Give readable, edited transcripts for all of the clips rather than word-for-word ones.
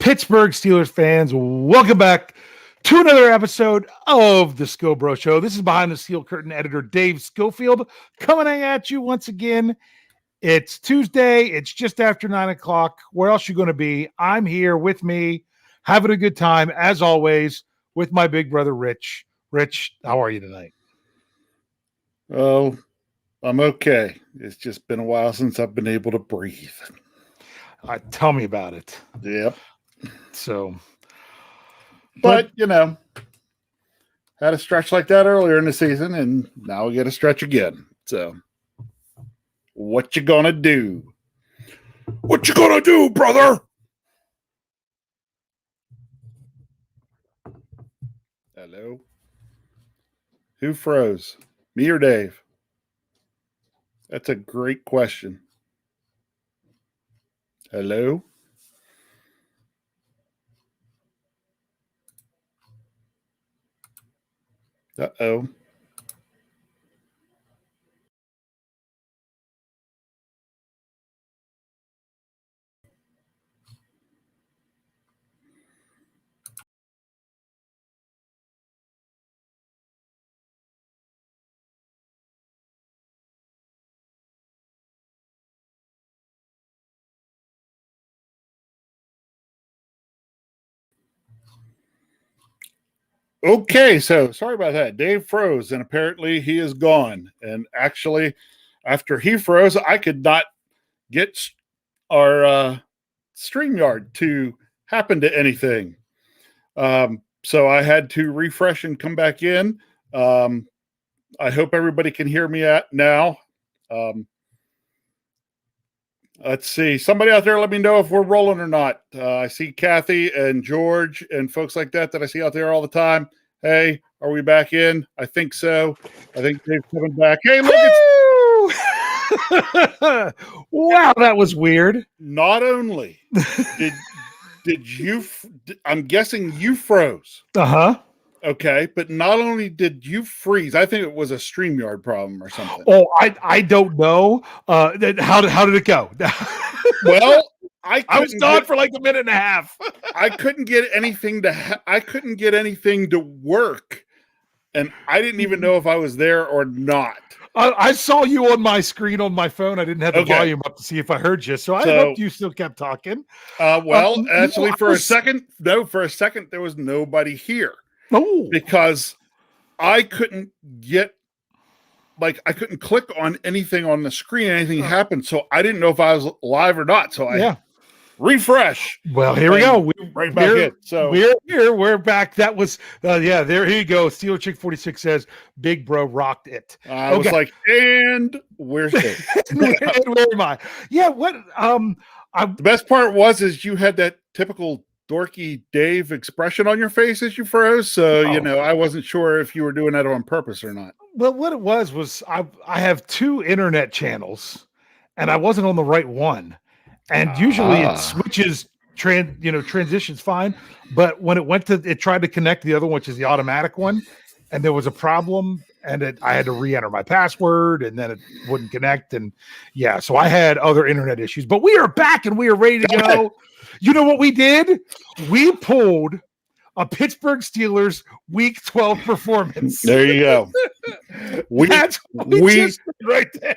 Pittsburgh Steelers fans, welcome back to another episode of the Scho Bro Show. This is behind the steel curtain editor Dave Schofield coming at you once again. It's Tuesday. It's just after 9 o'clock. Where else you going to be? I'm here with me, having a good time, as always, with my big brother, Rich. Rich, how are you tonight? Oh, I'm okay. It's just been a while since I've been able to breathe. Tell me about it. Yep. So, but you know, had a stretch like that earlier in the season, and now we get a stretch again. So, what you gonna do? What you gonna do, brother? Hello. Who froze? Me or Dave? That's a great question. Hello? Uh-oh. Okay, so sorry about that. Dave froze, and apparently he is gone. And actually, after he froze, I could not get our StreamYard to happen to anything. So I had to refresh and come back in. I hope everybody can hear me now. Let's see. Somebody out there, let me know if we're rolling or not. I see Kathy and George and folks like that I see out there all the time. Hey, are we back in? I think so. I think Dave's coming back. Hey, look, wow, that was weird. Not only did you, I'm guessing you froze. Uh-huh. Okay, but not only did you freeze, I think it was a StreamYard problem or something. Oh, I don't know. How did it go? Well, I was gone for like a minute and a half. I couldn't get anything to work, and I didn't even know if I was there or not. I saw you on my screen on my phone. I didn't have the volume up to see if I heard you, so I hoped you still kept talking. Actually, for a second, there was nobody here. Oh, because I couldn't I couldn't click on anything on the screen. Anything happened, so I didn't know if I was live or not. So I refresh. Well, here we go. Right back in. So we're here. We're back. That was there you go. Steeler Chick 46 says Big Bro rocked it. I was like, and where's it? Where am I? Yeah. What? The best part is you had that typical dorky Dave expression on your face as you froze. So, I wasn't sure if you were doing that on purpose or not. Well, what it was I have two internet channels and I wasn't on the right one. And usually it switches transitions fine. But when it tried to connect the other one, which is the automatic one, and there was a problem and I had to re-enter my password and then it wouldn't connect. And so I had other internet issues, but we are back and we are ready to go. You know what we did? We pulled a Pittsburgh Steelers Week 12 performance. There you go. That's right there.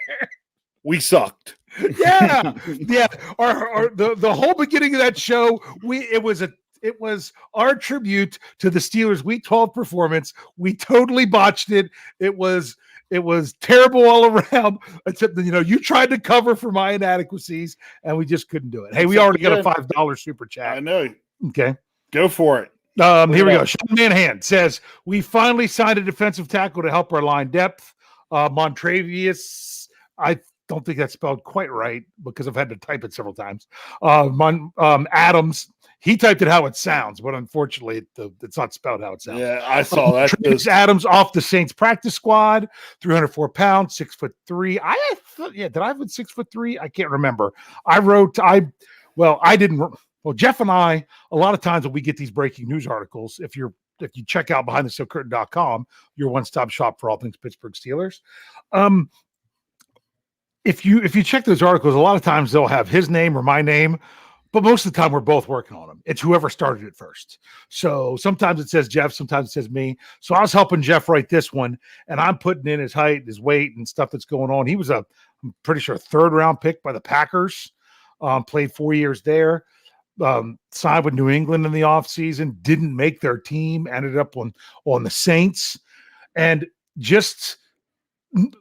We sucked. Yeah. The whole beginning of that show, it was our tribute to the Steelers Week 12 performance. We totally botched it. It was terrible all around, except that, you tried to cover for my inadequacies and we just couldn't do it. Hey, we already got a $5 super chat. I know. Okay. Go for it. Here we go. Sean Manhand says, we finally signed a defensive tackle to help our line depth. Montravius, I don't think that's spelled quite right because I've had to type it several times. Adams, he typed it how it sounds, but unfortunately, it's not spelled how it sounds. Yeah, I saw that. Travis Adams off the Saints practice squad, 304 pounds, 6'3". Did I have 6'3"? I can't remember. Jeff and I, a lot of times when we get these breaking news articles, if you check out behindthestillcurtain.com, your one-stop shop for all things Pittsburgh Steelers. If you check those articles, a lot of times they'll have his name or my name, but most of the time we're both working on them. It's whoever started it first. So sometimes it says Jeff, sometimes it says me. So I was helping Jeff write this one, and I'm putting in his height, his weight, and stuff that's going on. He was I'm pretty sure, 3rd round pick by the Packers. Played 4 years there. Signed with New England in the offseason, didn't make their team, ended up on the Saints. And just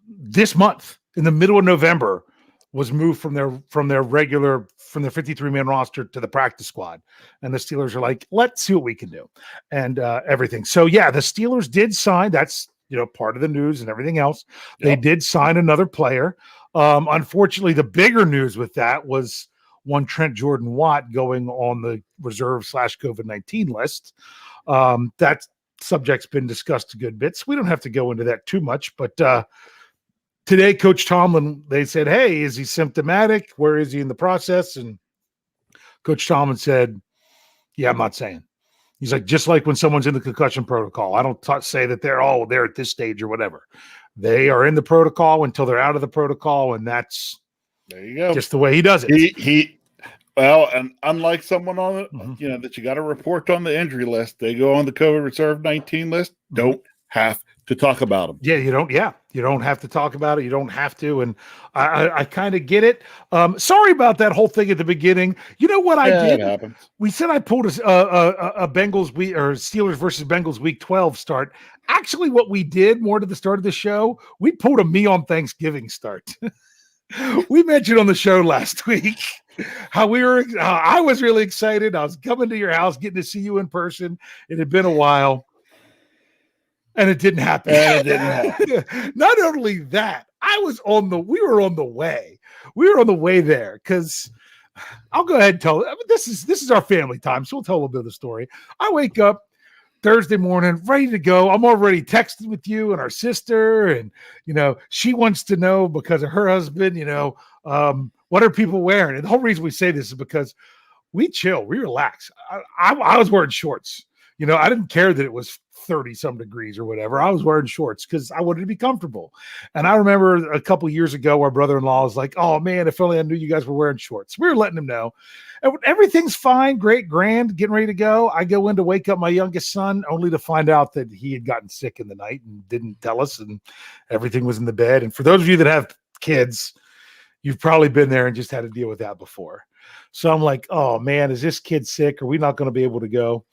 this month, in the middle of November, was moved from their 53-man roster to the practice squad. And the Steelers are like, let's see what we can do, and everything. So yeah, the Steelers did sign. That's part of the news and everything else. Yep. They did sign another player. Unfortunately, the bigger news with that was one Trent Jordan Watt going on the reserve / COVID-19 list. That subject's been discussed a good bit, so we don't have to go into that too much. But today, Coach Tomlin, they said, hey, is he symptomatic? Where is he in the process? And Coach Tomlin said, yeah, I'm not saying. He's like, just like when someone's in the concussion protocol, I don't say that they're at this stage or whatever. They are in the protocol until they're out of the protocol, and that's there you go. Just the way he does it. Well, and unlike someone on it, that you got to report on the injury list, they go on the COVID Reserve 19 list. Don't have to talk about them. Yeah, you don't. Yeah, you don't have to talk about it. You don't have to. And I kind of get it. Sorry about that whole thing at the beginning. You know what I did? It happens. We said I pulled a Bengals Steelers versus Bengals Week 12 start. Actually, what we did more to the start of the show, we pulled a me on Thanksgiving start. We mentioned on the show last week how I was really excited. I was coming to your house, getting to see you in person. It had been a while, and it didn't happen. Not only that, we were on the way. We were on the way there because I'll go ahead and tell. This is our family time, so we'll tell a little bit of the story. I wake up Thursday morning, ready to go. I'm already texting with you and our sister, and she wants to know because of her husband. What are people wearing? And the whole reason we say this is because we chill, we relax. I was wearing shorts. I didn't care that it was 30-some degrees or whatever. I was wearing shorts because I wanted to be comfortable. And I remember a couple years ago, our brother-in-law was like, "Oh man, if only I knew you guys were wearing shorts." We were letting him know. And everything's fine, great, grand, getting ready to go. I go in to wake up my youngest son, only to find out that he had gotten sick in the night and didn't tell us, and everything was in the bed. And for those of you that have kids, you've probably been there and just had to deal with that before. So I'm like, oh man, is this kid sick? Are we not going to be able to go?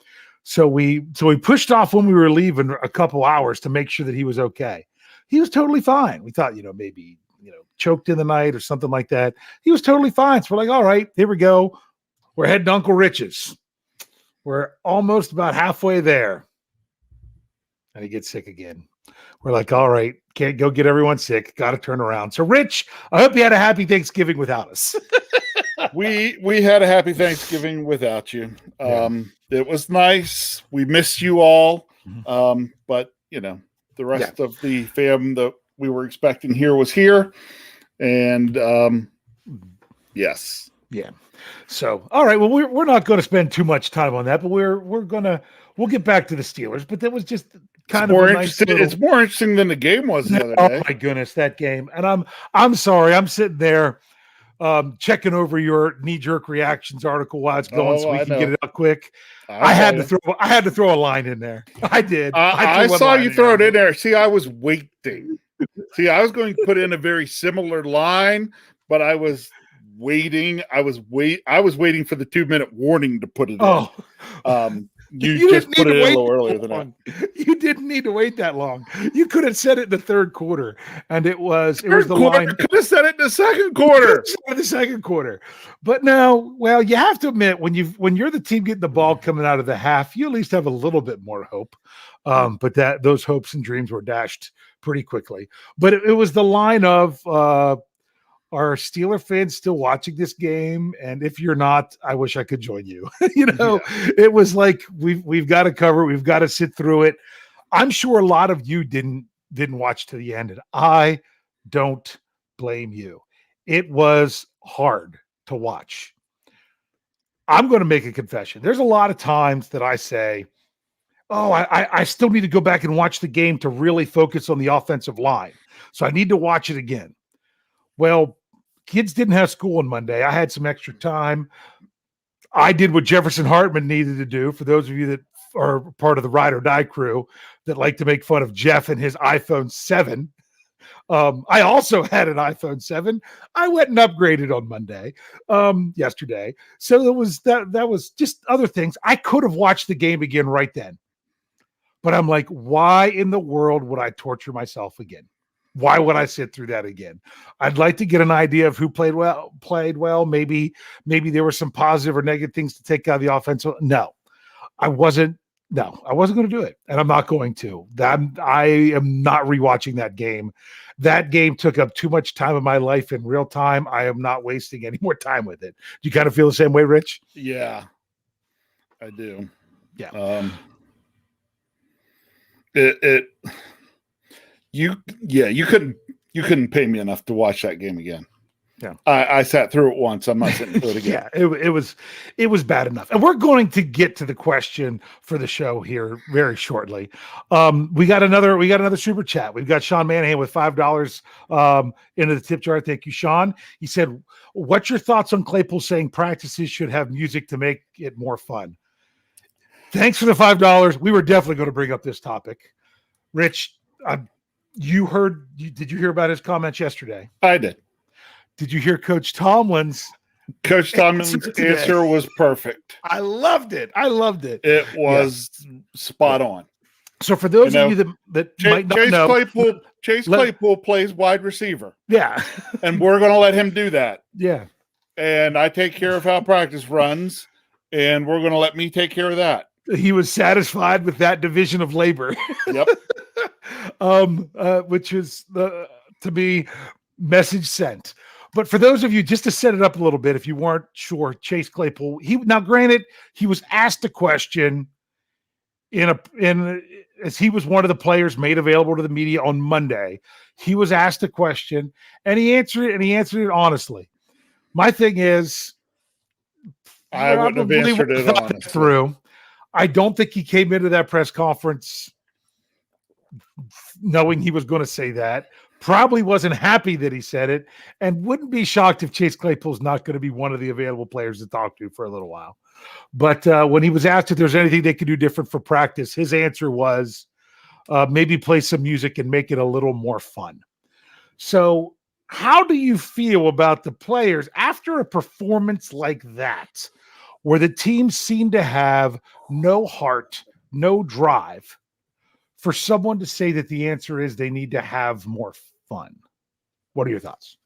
So we pushed off when we were leaving a couple hours to make sure that he was okay. He was totally fine. We thought, maybe, choked in the night or something like that. He was totally fine. So we're like, all right, here we go. We're heading to Uncle Rich's. We're almost about halfway there. And he gets sick again. We're like, all right, can't go get everyone sick. Got to turn around. So Rich, I hope you had a happy Thanksgiving without us. We had a happy Thanksgiving without you. It was nice. We missed you all. But the rest of the fam that we were expecting here was here. And yes. Yeah. So, all right. Well, we're not going to spend too much time on that, but we'll get back to the Steelers. But that was just kind of it's more interesting than the game was the other day. Oh my goodness, that game! And I'm sorry, I'm sitting there checking over your knee-jerk reactions article while it's going, so we can get it up quick. I had to throw a line in there. I did. I saw you throw it in there. See, I was waiting. I was going to put in a very similar line, but I was waiting. I was waiting for the 2-minute warning to put it in. You just put it in a little earlier than that. You didn't need to wait that long. You could have said it in the third quarter, and it was the line. Could have said it in the second quarter. In the second quarter, but no. Well, you have to admit when you're the team getting the ball coming out of the half, you at least have a little bit more hope. But those hopes and dreams were dashed pretty quickly. But it was the line of are Steeler fans still watching this game? And if you're not, I wish I could join you. It was like we've got to cover it. We've got to sit through it. I'm sure a lot of you didn't watch to the end, and I don't blame you. It was hard to watch. I'm going to make a confession. There's a lot of times that I say, oh, I still need to go back and watch the game to really focus on the offensive line. So I need to watch it again. Well, kids didn't have school on Monday. I had some extra time. I did what Jefferson Hartman needed to do. For those of you that are part of the Ride or Die crew that like to make fun of Jeff and his iPhone 7. I also had an iPhone 7. I went and upgraded on Monday, yesterday. So there was that was just other things. I could have watched the game again right then. But I'm like, why in the world would I torture myself again? Why would I sit through that again? I'd like to get an idea of who played well. Maybe there were some positive or negative things to take out of the offense. No, I wasn't going to do it. And I'm not going to. I am not rewatching that game. That game took up too much time of my life in real time. I am not wasting any more time with it. Do you kind of feel the same way, Rich? Yeah, I do. Yeah. You couldn't pay me enough to watch that game again. Yeah, I sat through it once. I'm not sitting through it again. Yeah, it was bad enough. And we're going to get to the question for the show here very shortly. We got another super chat. We've got Sean Manahan with $5 into the tip jar. Thank you, Sean. He said, "What's your thoughts on Claypool saying practices should have music to make it more fun?" Thanks for the $5. We were definitely going to bring up this topic. Rich, did you hear about his comments yesterday? I did. Did you hear Coach Tomlin's? Coach Tomlin's answer was perfect. I loved it. It was spot on. So for those of you that might not know, Chase Claypool plays wide receiver. Yeah. And we're going to let him do that. Yeah. And I take care of how practice runs, and we're going to let me take care of that. He was satisfied with that division of labor. Yep. Which is to me, message sent. But for those of you, just to set it up a little bit, if you weren't sure, Chase Claypool, granted, he was asked a question as he was one of the players made available to the media on Monday. He was asked a question and he answered it honestly. My thing is, I wouldn't have answered it honestly. Through. I don't think he came into that press conference knowing he was going to say that. Probably wasn't happy that he said it, and wouldn't be shocked if Chase Claypool's not going to be one of the available players to talk to for a little while. But when he was asked if there's anything they could do different for practice, his answer was maybe play some music and make it a little more fun. So how do you feel about the players after a performance like that, where the team seemed to have no heart, no drive, for someone to say that the answer is they need to have more fun? What are your thoughts?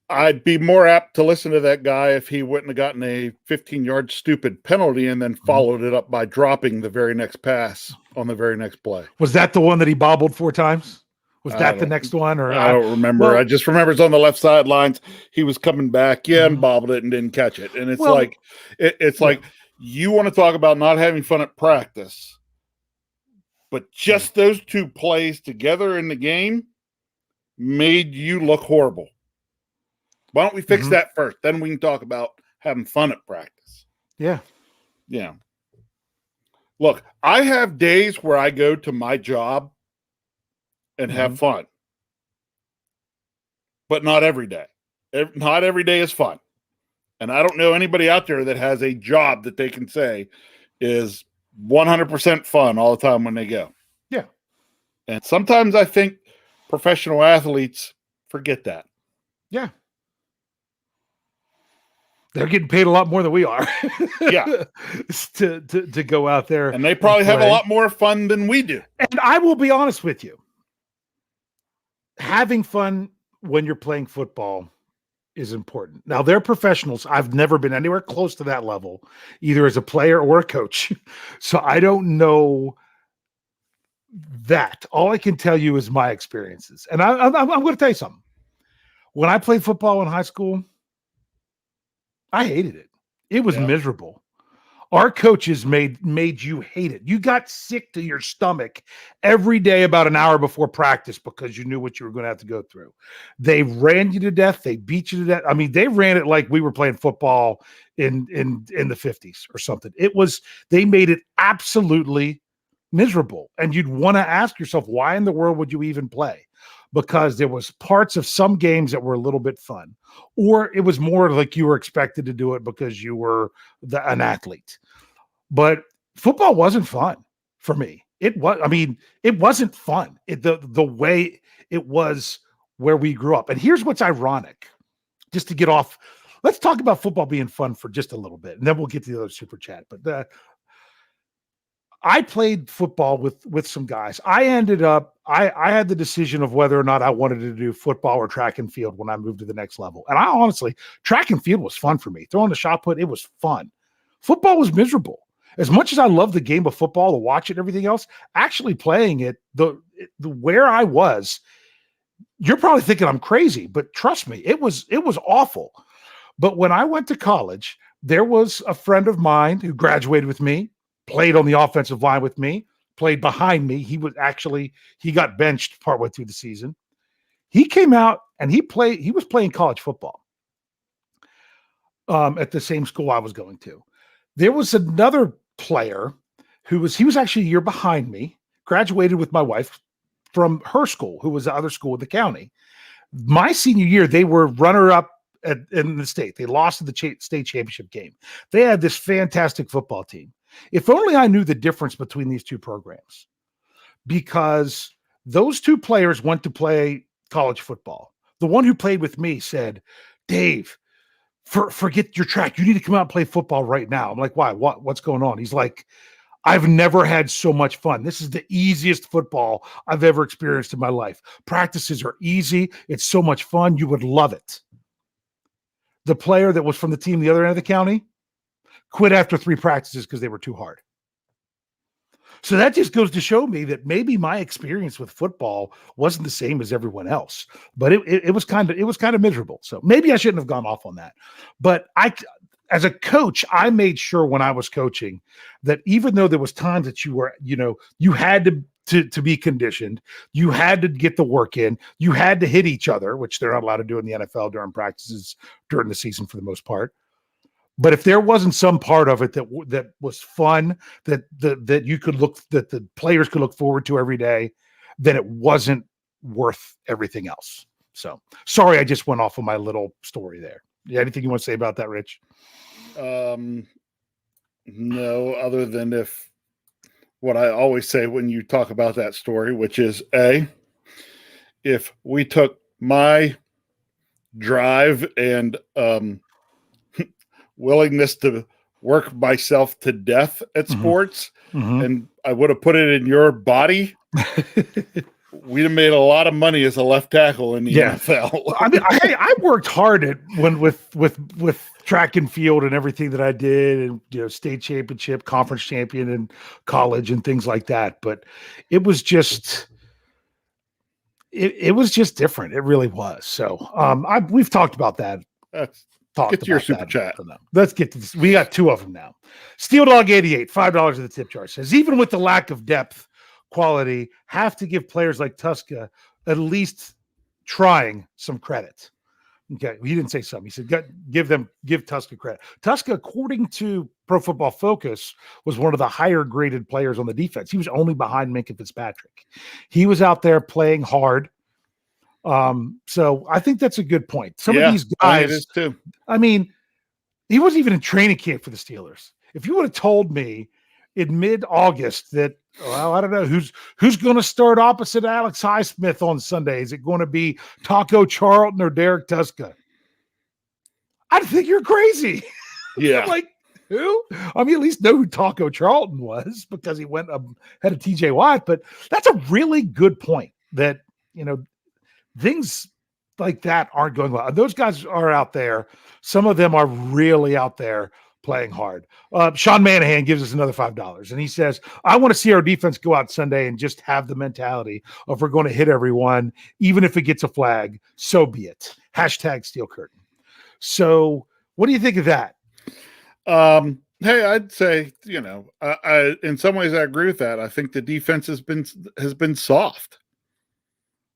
I'd be more apt to listen to that guy if he wouldn't have gotten a 15-yard stupid penalty and then followed it up by dropping the very next pass on the very next play. Was that the one that he bobbled 4 times? Was that the next one? Or I don't remember. Well, I just remember it's on the left sidelines. He was coming back, and bobbled it and didn't catch it. And it's like you want to talk about not having fun at practice, but just those 2 plays together in the game made you look horrible. Why don't we fix that first? Then we can talk about having fun at practice. Yeah. Yeah. Look, I have days where I go to my job and have fun, but not every day. Not every day is fun. And I don't know anybody out there that has a job that they can say is 100% fun all the time when they go. Yeah. And sometimes I think professional athletes forget that. Yeah. They're getting paid a lot more than we are. Yeah. to go out there. And they probably have a lot more fun than we do. And I will be honest with you. Having fun when you're playing football is important. Now, they're professionals. I've never been anywhere close to that level, either as a player or a coach. So I don't know that. All I can tell you is my experiences. And I'm going to tell you something. When I played football in high school, I hated it. It was miserable. Our coaches made you hate it. You got sick to your stomach every day about an hour before practice because you knew what you were going to have to go through. They ran you to death. They beat you to death. I mean, they ran it like we were playing football in the 50s or something. They made it absolutely miserable. And you'd want to ask yourself, why in the world would you even play? because there was parts of some games that were a little bit fun, or it was more like you were expected to do it because you were an athlete. But football wasn't fun for me. It wasn't fun. The way it was where we grew up. And here's what's ironic, just to get off. Let's talk about football being fun for just a little bit, and then we'll get to the other super chat. But I played football with some guys. I ended up, I had the decision of whether or not I wanted to do football or track and field when I moved to the next level. And I honestly, track and field was fun for me. Throwing the shot put, it was fun. Football was miserable. As much as I love the game of football, to watch it and everything else, actually playing it, the where I was, you're probably thinking I'm crazy, but trust me, it was awful. But when I went to college, there was a friend of mine who graduated with me, played on the offensive line with me, played behind me. He got benched partway through the season. He came out and he was playing college football at the same school I was going to. There was another player he was actually a year behind me, graduated with my wife from her school, who was the other school in the county. My senior year, they were runner-up in the state. They lost in the state championship game. They had this fantastic football team. If only I knew the difference between these two programs, because those two players went to play college football. The one who played with me said, Dave, forget your track. You need to come out and play football right now. I'm like, why? What's going on? He's like, I've never had so much fun. This is the easiest football I've ever experienced in my life. Practices are easy. It's so much fun. You would love it. The player that was from the team the other end of the county quit after 3 practices because they were too hard. So that just goes to show me that maybe my experience with football wasn't the same as everyone else, but it was kind of miserable. So maybe I shouldn't have gone off on that. But as a coach, I made sure when I was coaching that even though there was times that you had to be conditioned, you had to get the work in, you had to hit each other, which they're not allowed to do in the NFL during practices during the season for the most part. But if there wasn't some part of it that was fun, that the players could look forward to every day, then it wasn't worth everything else. So sorry, I just went off on my little story there. Anything you want to say about that, Rich? No, other than what I always say when you talk about that story, which is if we took my drive and willingness to work myself to death at sports, and I would have put it in your body, we'd have made a lot of money as a left tackle in the NFL. I mean, I worked hard with track and field and everything that I did, and state championship, conference champion in college and things like that. But it was just it was just different. It really was. So we've talked about that. Get to your super chat. Let's get to this. We got 2 of them now. Steel Dog 88, $5 of the tip jar, says, even with the lack of depth, quality, have to give players like Tuska at least trying some credit. Okay, he didn't say some. He said give Tuska credit. Tuska, according to Pro Football Focus, was one of the higher graded players on the defense. He was only behind Minkah Fitzpatrick. He was out there playing hard. So I think that's a good point. Some of these guys, too. I mean, he wasn't even in training camp for the Steelers. If you would have told me in mid-August that, well, I don't know who's going to start opposite Alex Highsmith on Sunday. Is it going to be Taco Charlton or Derek Tuska? I'd think you're crazy. Yeah. Like, who? I mean, at least know who Taco Charlton was because he went ahead of TJ Watt. But that's a really good point that, things like that aren't going well. Those guys are out there. Some of them are really out there playing hard. Sean Manahan gives us another $5, and he says, I want to see our defense go out Sunday and just have the mentality of we're going to hit everyone, even if it gets a flag, so be it. # Steel Curtain. So what do you think of that? Hey, I'd say, I in some ways I agree with that. I think the defense has been soft.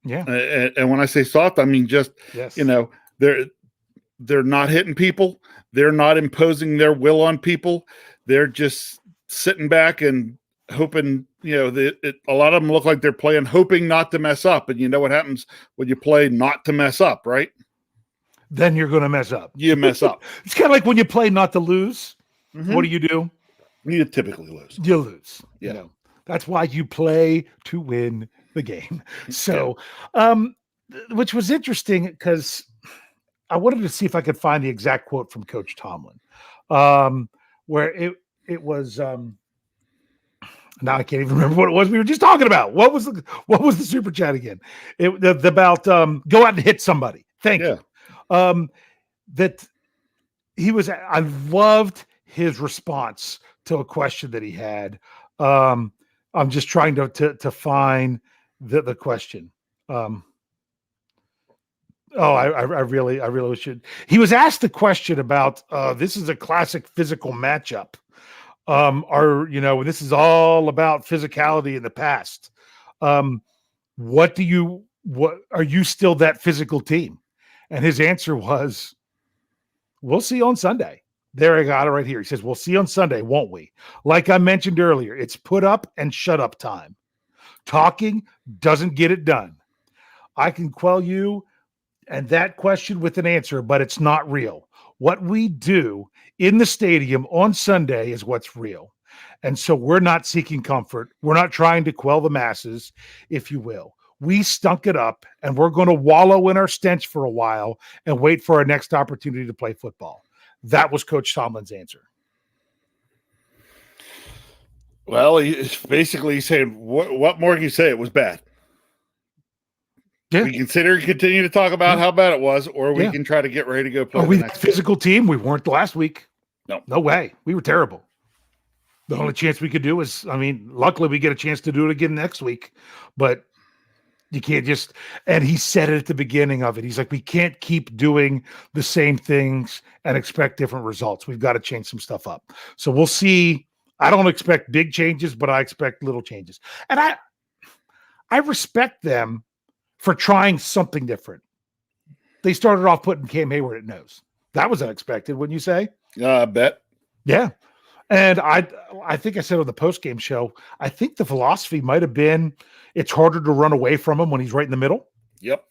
Yeah. And when I say soft, I mean just, they're not hitting people. They're not imposing their will on people. They're just sitting back and hoping, a lot of them look like they're playing hoping not to mess up. And you know what happens when you play not to mess up, right? Then you're going to mess up. You mess up. It's kind of like when you play not to lose. Mm-hmm. What do? You typically lose. You lose. Yeah. That's why you play to win the game. So, which was interesting because I wanted to see if I could find the exact quote from Coach Tomlin, where it was. Now I can't even remember what it was we were just talking about. What was the super chat again? About go out and hit somebody. Thank you. That he was. I loved his response to a question that he had. I'm just trying to find the question. I really should. He was asked the question about this is a classic physical matchup. This is all about physicality in the past. What are you still that physical team? And his answer was, we'll see on Sunday. There, I got it right here. He says, we'll see on Sunday, won't we? Like I mentioned earlier, it's put up and shut up time. Talking doesn't get it done. I can quell you and that question with an answer, but it's not real. What we do in the stadium on Sunday is what's real. And so we're not seeking comfort. We're not trying to quell the masses, if you will. We stunk it up, and we're going to wallow in our stench for a while and wait for our next opportunity to play football. That was Coach Tomlin's answer. Well, he's basically saying, what more can you say? It was bad. Yeah. We consider continue to talk about how bad it was, or we can try to get ready to go play. Are we the physical team? We weren't last week. No way. We were terrible. The only chance we could do is, luckily we get a chance to do it again next week, but you can't just, and he said it at the beginning of it. He's like, we can't keep doing the same things and expect different results. We've got to change some stuff up. So we'll see. I don't expect big changes, but I expect little changes. And I respect them for trying something different. They started off putting Cam Hayward at nose. That was unexpected, wouldn't you say? I bet. Yeah. And I think I said on the post-game show, I think the philosophy might have been it's harder to run away from him when he's right in the middle. Yep.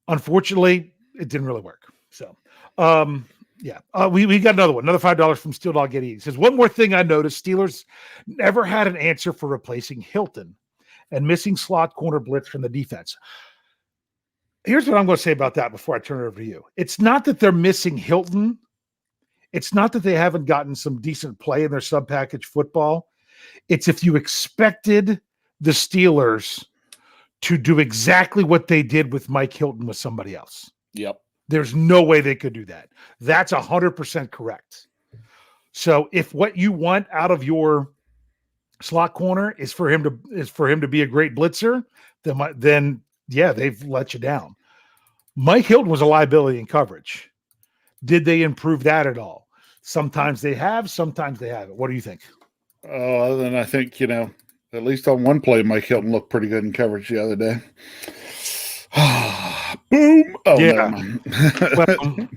Unfortunately, it didn't really work. So, we got another one, another $5 from Steel Dog Eddie. He says, one more thing I noticed, Steelers never had an answer for replacing Hilton and missing slot corner blitz from the defense. Here's what I'm going to say about that before I turn it over to you. It's not that they're missing Hilton. It's not that they haven't gotten some decent play in their sub-package football. It's if you expected the Steelers to do exactly what they did with Mike Hilton with somebody else. Yep. There's no way they could do that. That's 100% correct. So if what you want out of your slot corner is for him to be a great blitzer, then they've let you down. Mike Hilton was a liability in coverage. Did they improve that at all? Sometimes they have, sometimes they haven't. What do you think? Other than I think, at least on one play, Mike Hilton looked pretty good in coverage the other day. Boom. Oh, yeah. Well,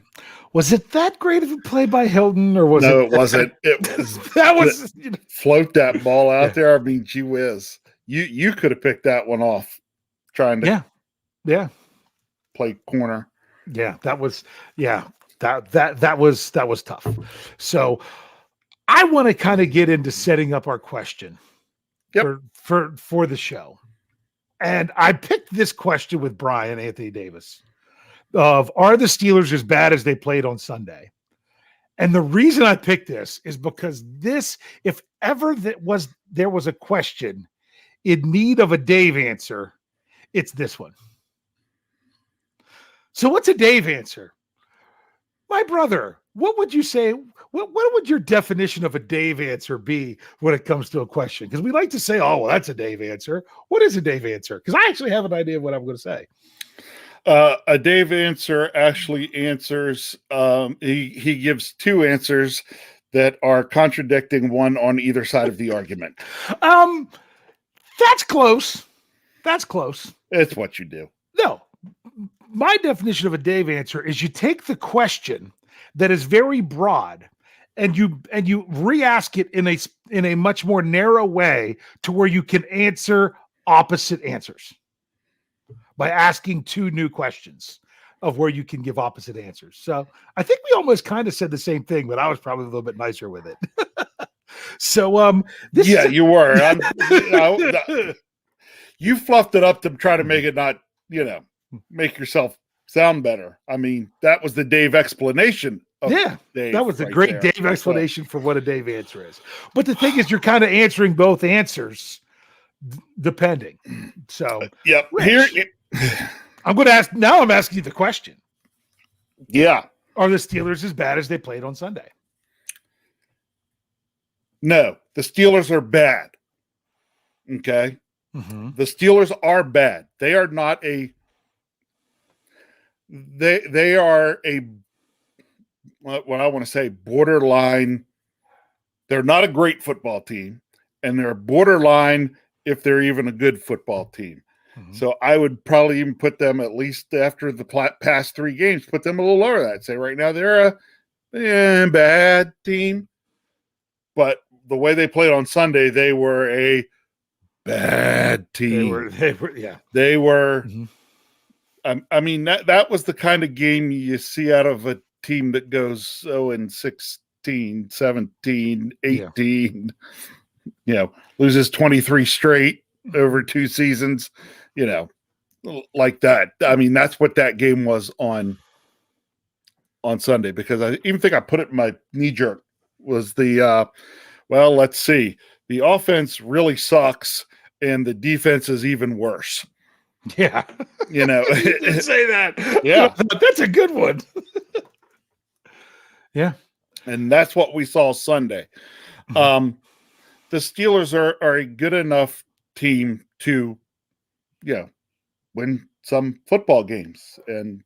was it that great of a play by Hilton, or was it? No, it wasn't. It was that was float that ball out there. I mean, gee whiz. You could have picked that one off trying to play corner. Yeah, that was that was tough. So I want to kind of get into setting up our question for the show. And I picked this question with Brian Anthony Davis of, are the Steelers as bad as they played on Sunday? And the reason I picked this is because this, if ever there was a question in need of a Dave answer, it's this one. So what's a Dave answer? My brother, what would you say? What would your definition of a Dave answer be when it comes to a question? Because we like to say, oh, well, that's a Dave answer. What is a Dave answer? Because I actually have an idea of what I'm going to say. A Dave answer actually answers, he gives two answers that are contradicting one on either side of the argument. That's close. That's close. It's what you do. No. My definition of a Dave answer is you take the question that is very broad and you re-ask it in in a much more narrow way to where you can answer opposite answers by asking two new questions of where you can give opposite answers. So I think we almost kind of said the same thing, but I was probably a little bit nicer with it. So you were. You fluffed it up to try to make it not, make yourself sound better. I mean, that was the Dave explanation. Dave that was a right great there. Dave explanation for what a Dave answer is. But the thing is, you're kind of answering both answers depending. So, yep. Rich, I'm going to ask now. I'm asking you the question. Yeah. Are the Steelers as bad as they played on Sunday? No, the Steelers are bad. Okay. Mm-hmm. The Steelers are bad. They are not a. They are a. What I want to say, borderline. They're not a great football team, and they're borderline if they're even a good football team. Mm-hmm. So I would probably even put them, at least after the past 3 games, put them a little lower than that. I'd say right now they're a bad team, but the way they played on Sunday, they were a bad team. They were. Mm-hmm. I mean, that was the kind of game you see out of a team that goes 16, 17, 18, loses 23 straight over 2 seasons, like that. I mean, that's what that game was on Sunday, because I even think I put it in my knee jerk was let's see. The offense really sucks and the defense is even worse. Yeah. You didn't say that. Yeah. That's a good one. Yeah. And that's what we saw Sunday. The Steelers are a good enough team to, win some football games. And,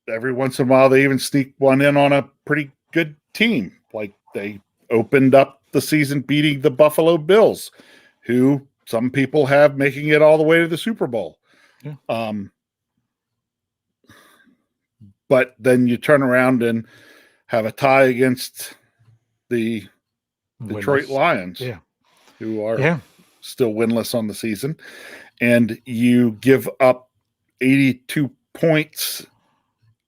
every once in a while they even sneak one in on a pretty good team. Like they opened up the season beating the Buffalo Bills, who some people have making it all the way to the Super Bowl. Yeah. But then you turn around and have a tie against the Detroit Lions, who are still winless on the season. And you give up 82 points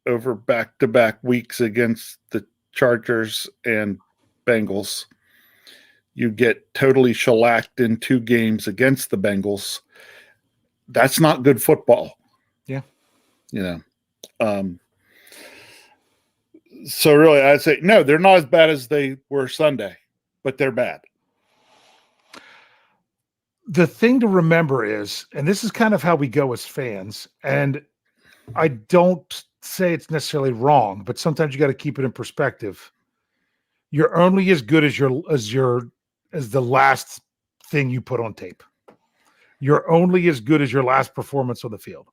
over back-to-back weeks against the Chargers and Bengals. You get totally shellacked in 2 games against the Bengals. That's not good football. Yeah. So really, I'd say, no, they're not as bad as they were Sunday, but they're bad. The thing to remember is, and this is kind of how we go as fans, and I don't say it's necessarily wrong, but sometimes you got to keep it in perspective. You're only as good as the last thing you put on tape. You're only as good as your last performance on the field.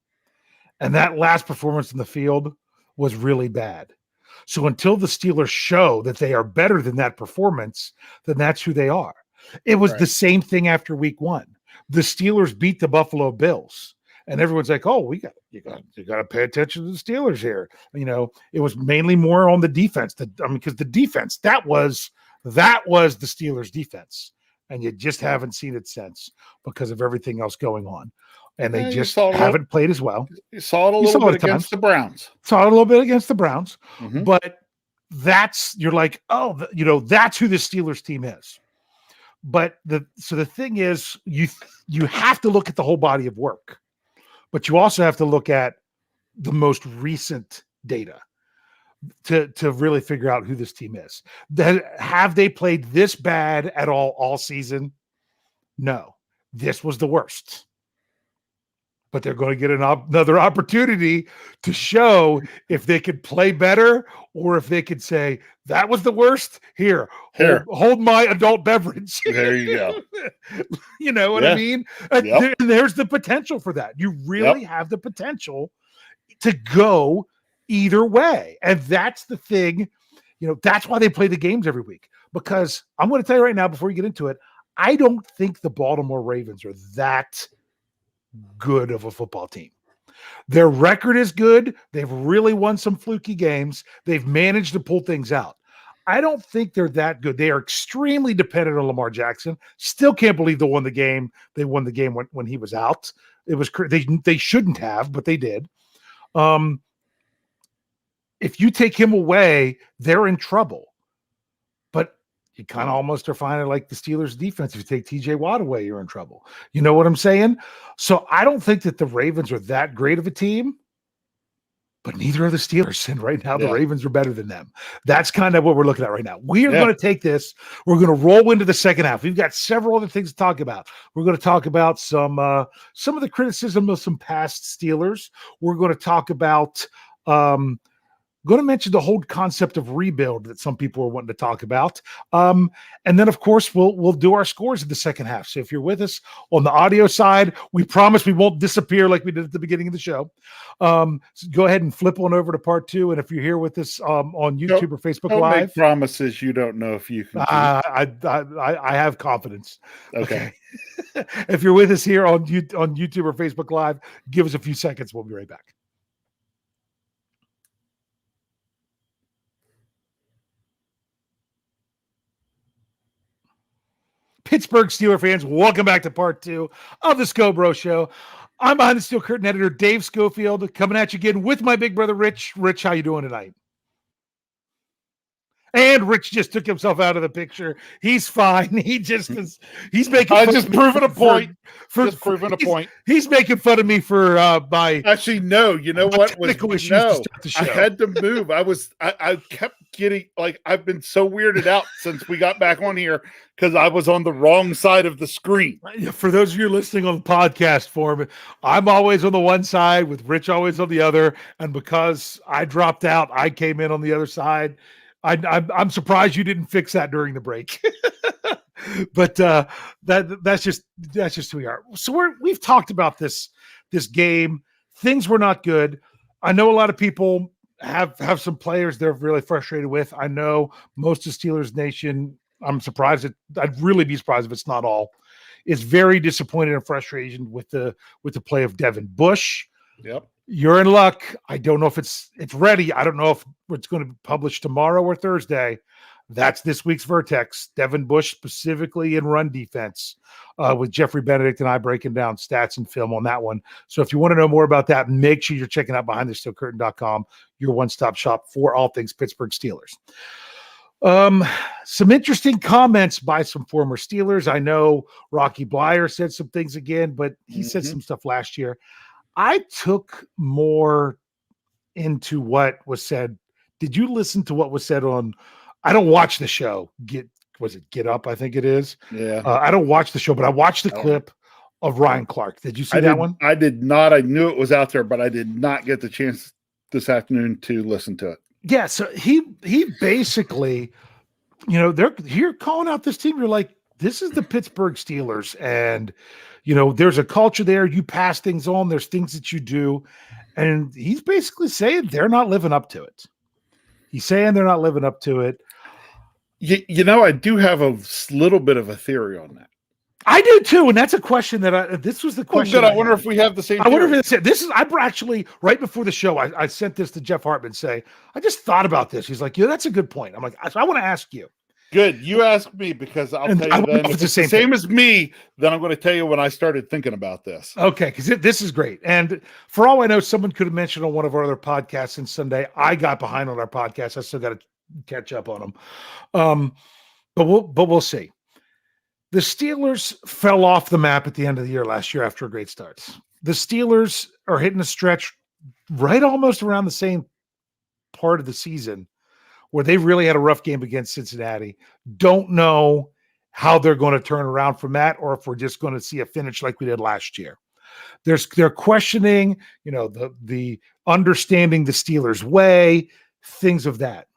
And that last performance in the field was really bad. So until the Steelers show that they are better than that performance, then that's who they are. It was the same thing after week 1. The Steelers beat the Buffalo Bills. And everyone's like, "Oh, you got to pay attention to the Steelers here." It was mainly more on the defense. Because the defense that was the Steelers' defense, and you just haven't seen it since because of everything else going on, and they just haven't played as well. You saw it a little bit against the Browns. Saw it a little bit against the Browns, mm-hmm. But you're like, oh, that's who the Steelers team is. But the thing is, you have to look at the whole body of work. But you also have to look at the most recent data to really figure out who this team is. Have they played this bad at all season? No. This was the worst. But they're going to get another opportunity to show if they could play better or if they could say, that was the worst. Here. Hold my adult beverage. There you go. You know what I mean? Yep. There's the potential for that. You really have the potential to go either way. And that's the thing. That's why they play the games every week. Because I'm going to tell you right now, before you get into it, I don't think the Baltimore Ravens are that good of a football team. Their record is good. They've really won some fluky games. They've managed to pull things out. I don't think they're that good. They are extremely dependent on Lamar Jackson. Still can't believe they won the game. They won the game when he was out. It was they shouldn't have, but they did. If you take him away, they're in trouble. But you kind of almost are finding like the Steelers defense. If you take TJ Watt away, you're in trouble. You know what I'm saying? So I don't think that the Ravens are that great of a team, but neither are the Steelers. And right now the Ravens are better than them. That's kind of what we're looking at right now. We are going to take this. We're going to roll into the second half. We've got several other things to talk about. We're going to talk about some of the criticism of some past Steelers. We're going to talk about going to mention the whole concept of rebuild that some people are wanting to talk about. And then, of course, we'll do our scores in the second half. So if you're with us on the audio side, we promise we won't disappear like we did at the beginning of the show. So go ahead and flip on over to part 2. And if you're here with us on YouTube or Facebook don't Live. Make promises you don't know if you can. I have confidence. Okay. If you're with us here on YouTube or Facebook Live, give us a few seconds. We'll be right back. Pittsburgh Steelers fans, welcome back to part 2 of the Scho Bro Show. I'm behind the steel curtain editor Dave Schofield, coming at you again with my big brother Rich. Rich, how you doing tonight? And Rich just took himself out of the picture. He's fine. He's making. I just proving a point. Just proving a point. He's making fun of me for my. Actually, no. You know what? I had to move. I kept getting like I've been so weirded out since we got back on here because I was on the wrong side of the screen. For those of you listening on the podcast form, I'm always on the one side with Rich always on the other, and because I dropped out, I came in on the other side. I'm surprised you didn't fix that during the break, but that's just who we are. So we've talked about this game. Things were not good. I know a lot of people have some players they're really frustrated with. I know most of Steelers Nation. I'm surprised. I'd really be surprised if it's not all. Is very disappointed and frustrated with the play of Devin Bush. Yep. You're in luck. I don't know if it's ready. I don't know if it's going to be published tomorrow or Thursday. That's this week's Vertex. Devin Bush specifically in run defense with Jeffrey Benedict and I breaking down stats and film on that one. So if you want to know more about that, make sure you're checking out BehindTheSteelCurtain.com, your one-stop shop for all things Pittsburgh Steelers. Some interesting comments by some former Steelers. I know Rocky Blyer said some things again, but he said some stuff last year. I took more into what was said. Did you listen to what was said on? I don't watch the show. Get Up? I think it is. Yeah. I don't watch the show, but I watched the clip of Ryan Clark. Did you see that one? I did not. I knew it was out there, but I did not get the chance this afternoon to listen to it. Yeah. So he basically, you're calling out this team. You're like, this is the Pittsburgh Steelers, and there's a culture there. You pass things on. There's things that you do. And he's basically saying they're not living up to it. He's saying they're not living up to it. I do have a little bit of a theory on that. I do too. And that's a question this was the question. I wonder if we have the same theory. I wonder if I actually, right before the show, I sent this to Jeff Hartman I just thought about this. He's like, that's a good point. I'm like, I want to ask you. Good. You asked me because I'll tell you then. If it's the same as me, then I'm going to tell you when I started thinking about this. Okay, because this is great. And for all I know, someone could have mentioned on one of our other podcasts since Sunday. I got behind on our podcast. I still got to catch up on them. But we'll see. The Steelers fell off the map at the end of the year last year after a great start. The Steelers are hitting a stretch right almost around the same part of the season where they really had a rough game against Cincinnati. Don't know how they're going to turn around from that, or if we're just going to see a finish like we did last year. They're questioning, the understanding the Steelers' way, things of that.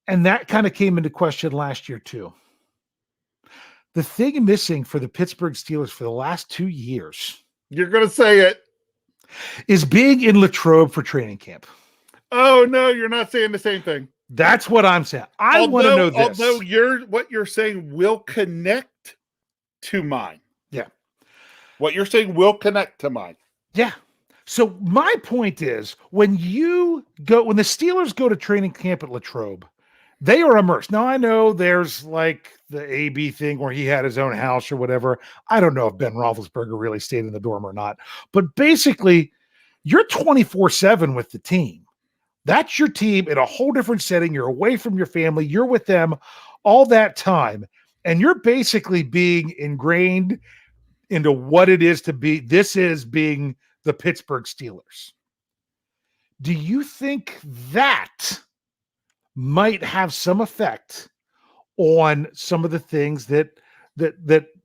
And that kind of came into question last year too. The thing missing for the Pittsburgh Steelers for the last 2 years. You're going to say it. Is being in Latrobe for training camp. Oh, no, you're not saying the same thing. That's what I'm saying. I want to know this. Although what you're saying will connect to mine. Yeah. What you're saying will connect to mine. Yeah. So my point is, when the Steelers go to training camp at Latrobe, They are immersed. Now, I know there's like the AB thing where he had his own house or whatever. I don't know if Ben Roethlisberger really stayed in the dorm or not. But basically, you're 24/7 with the team. That's your team in a whole different setting. You're away from your family. You're with them all that time. And you're basically being ingrained into what it is to be. This is being the Pittsburgh Steelers. Do you think that might have some effect on some of the things that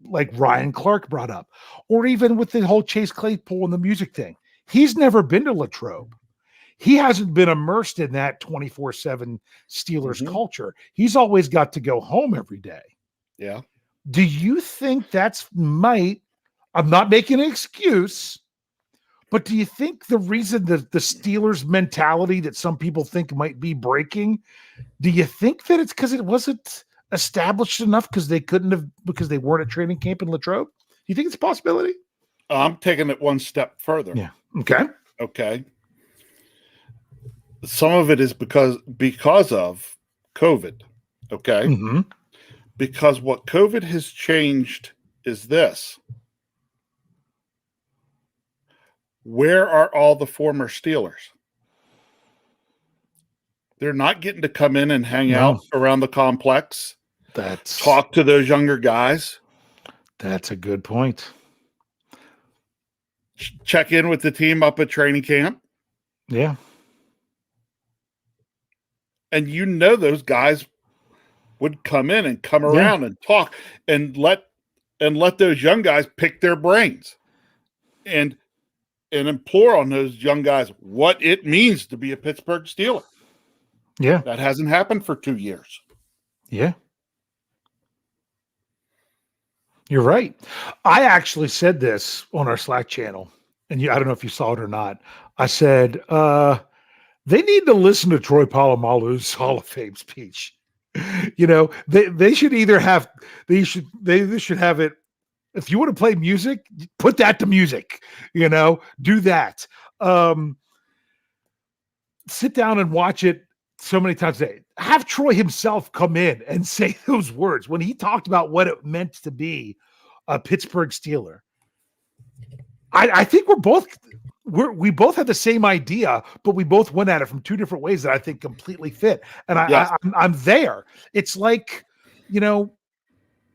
like Ryan Clark brought up, or even with the whole Chase Claypool and the music thing? He's never been to Latrobe. He hasn't been immersed in that 24/7 Steelers culture. He's always got to go home every day. Yeah. Do you think that's might, I'm not making an excuse, but do you think the reason that the Steelers mentality that some people think might be breaking, do you think that it's because it wasn't established enough because they weren't at training camp in Latrobe? Do you think it's a possibility? I'm taking it one step further. Yeah. Okay. Okay. Some of it is because of COVID. Okay. Mm-hmm. Because what COVID has changed is this. Where are all the former Steelers? They're not getting to come in and hang out around the complex. Talk to those younger guys. That's a good point. Check in with the team up at training camp. Yeah. And those guys would come in and come around and talk and let those young guys pick their brains and implore on those young guys what it means to be a Pittsburgh Steeler. Yeah. That hasn't happened for 2 years. Yeah. You're right. I actually said this on our Slack channel, and I don't know if you saw it or not. I said, they need to listen to Troy Polamalu's Hall of Fame speech. They should either have, they should have it. If you want to play music, put that to music, do that. Sit down and watch it so many times a day. Have Troy himself come in and say those words when he talked about what it meant to be a Pittsburgh Steeler. I think we both had the same idea, but we both went at it from two different ways that I think completely fit. And I'm there. It's like,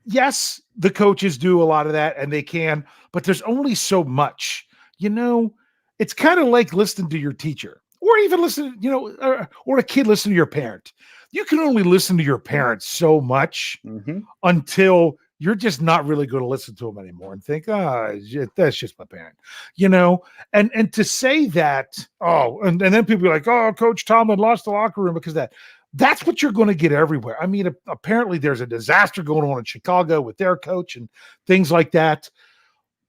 yes, the coaches do a lot of that and they can, but there's only so much. It's kind of like listening to your teacher, or even listen, or a kid listening to your parent. You can only listen to your parents so much until you're just not really going to listen to them anymore and think, that's just my parent, and to say that, and then people are like, Coach Tomlin lost the locker room because that's what you're going to get everywhere. I mean, apparently there's a disaster going on in Chicago with their coach and things like that.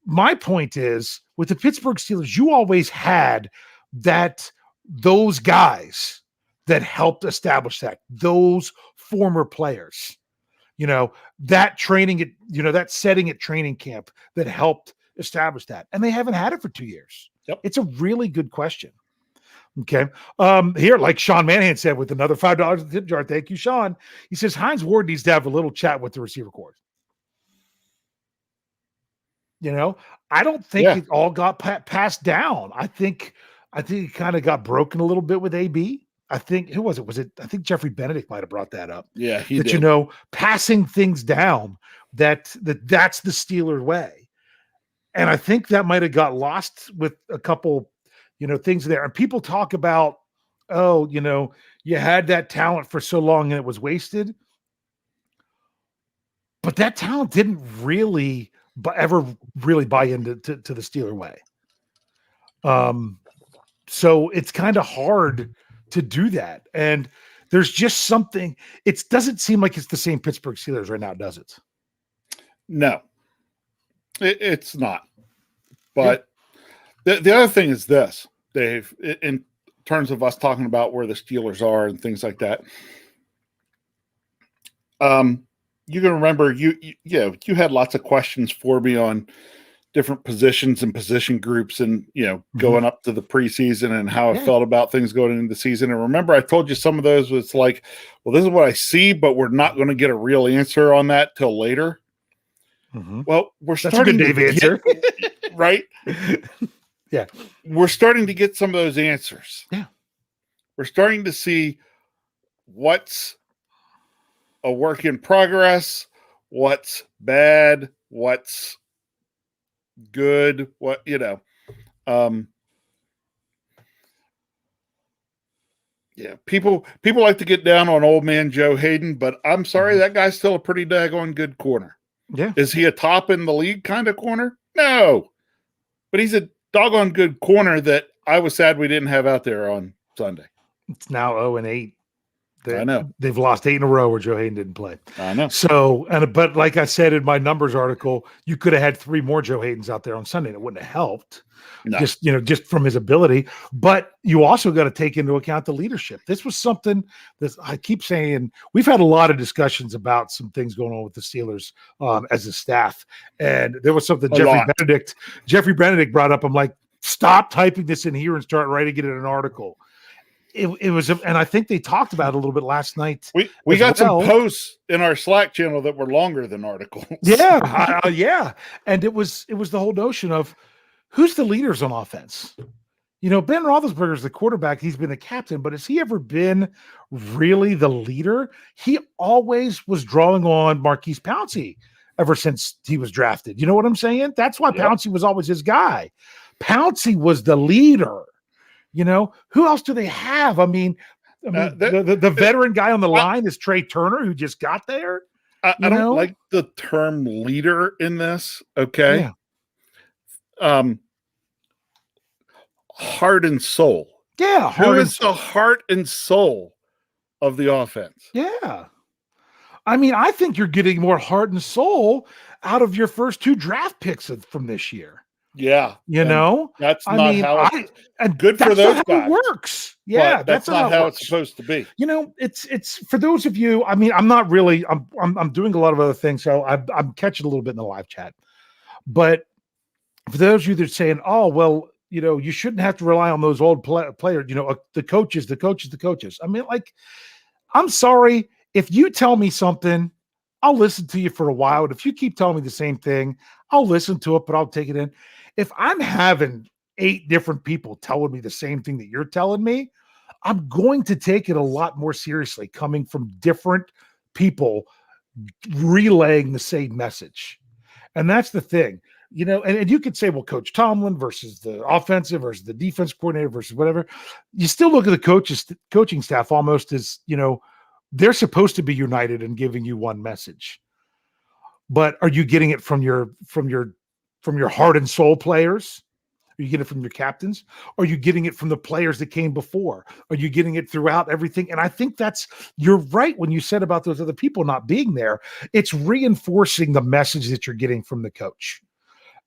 My point is, with the Pittsburgh Steelers, you always had those guys that helped establish those former players, that training at, that setting at training camp that helped establish that. And they haven't had it for 2 years. Yep. It's a really good question. Okay. Here, like Sean Manahan said, with another $5 in the tip jar. Thank you, Sean. He says Hines Ward needs to have a little chat with the receiver corps. I don't think it all got passed down. I think it kind of got broken a little bit with AB. I think, who was it? I think Jeffrey Benedict might have brought that up. Yeah, he did. Passing things down, that's the Steeler way. And I think that might have got lost with a couple, things there. And people talk about, you had that talent for so long and it was wasted. But that talent didn't really ever really buy into to the Steeler way. So it's kind of hard to do that. And there's just something, it doesn't seem like it's the same Pittsburgh Steelers right now, does it? No, it's not. But the other thing is this, Dave, in terms of us talking about where the Steelers are and things like that. You can remember you had lots of questions for me on different positions and position groups and, going up to the preseason and how I felt about things going into the season. And remember, I told you some of those was like, well, this is what I see, but we're not going to get a real answer on that till later. Mm-hmm. Well, we're That's starting a good Dave answer. right? Yeah. We're starting to get some of those answers. Yeah. We're starting to see what's a work in progress, what's bad, what's good, people like to get down on old man Joe Hayden, but I'm sorry, that guy's still a pretty daggone good corner. Yeah. Is he a top in the league kind of corner? No, but he's a doggone good corner that I was sad we didn't have out there on Sunday. It's now 0-8. I know. They've lost 8 in a row where Joe Hayden didn't play. I know. So, but like I said in my numbers article, you could have had 3 more Joe Haydens out there on Sunday, and it wouldn't have helped. No. Just from his ability. But you also got to take into account the leadership. This was something that I keep saying. We've had a lot of discussions about some things going on with the Steelers as a staff, and there was something Jeffrey Benedict brought up. I'm like, stop typing this in here and start writing it in an article. It was, and I think they talked about it a little bit last night. We got some posts in our Slack channel that were longer than articles. Yeah, yeah, and it was the whole notion of who's the leaders on offense. Ben Roethlisberger is the quarterback; he's been the captain, but has he ever been really the leader? He always was drawing on Marquise Pouncey ever since he was drafted. You know what I'm saying? That's why Pouncey was always his guy. Pouncey was the leader. Who else do they have? I mean, the veteran guy on the line is Trey Turner, who just got there. I don't like the term leader in this. Okay. Yeah. Heart and soul. Yeah. Who is the heart and soul of the offense? Yeah. I mean, I think you're getting more heart and soul out of your first 2 draft picks from this year. Yeah. That's not how and good for those guys. It works. Yeah. That's not how it's supposed to be. It's for those of you, I mean, I'm not really, I'm doing a lot of other things. So I'm catching a little bit in the live chat, but for those of you that are saying, oh, well, you shouldn't have to rely on those old players, the coaches. I mean, like, I'm sorry if you tell me something, I'll listen to you for a while. And if you keep telling me the same thing, I'll listen to it, but I'll take it in. If I'm having 8 different people telling me the same thing that you're telling me, I'm going to take it a lot more seriously coming from different people relaying the same message. And that's the thing, and you could say, well, Coach Tomlin versus the offensive versus the defense coordinator versus whatever. You still look at the coaching staff almost as, they're supposed to be united and giving you one message. But are you getting it from your heart and soul players? Are you getting it from your captains? Are you getting it from the players that came before? Are you getting it throughout everything? And I think you're right when you said about those other people not being there. It's reinforcing the message that you're getting from the coach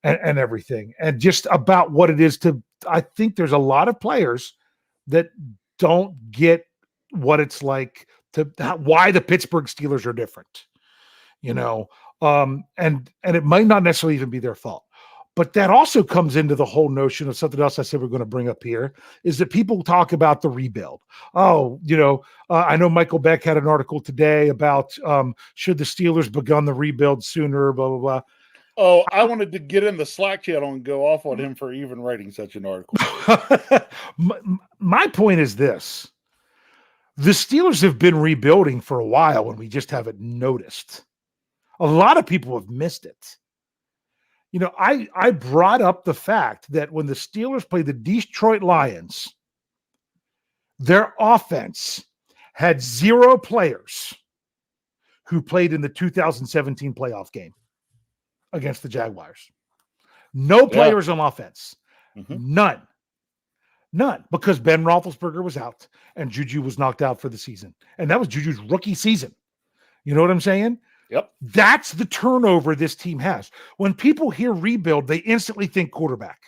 and everything. And just about what it is I think there's a lot of players that don't get what it's like why the Pittsburgh Steelers are different, and it might not necessarily even be their fault. But that also comes into the whole notion of something else I said we're going to bring up here is that people talk about the rebuild. Oh, I know Michael Beck had an article today about should the Steelers begun the rebuild sooner, blah, blah, blah. Oh, I wanted to get in the Slack channel and go off on him for even writing such an article. My point is this. The Steelers have been rebuilding for a while and we just haven't noticed. A lot of people have missed it. I brought up the fact that when the Steelers played the Detroit Lions, their offense had 0 players who played in the 2017 playoff game against the Jaguars. No players on offense. Mm-hmm. None, because Ben Roethlisberger was out and Juju was knocked out for the season. And that was Juju's rookie season. You know what I'm saying? Yep. That's the turnover this team has. When people hear rebuild, they instantly think quarterback.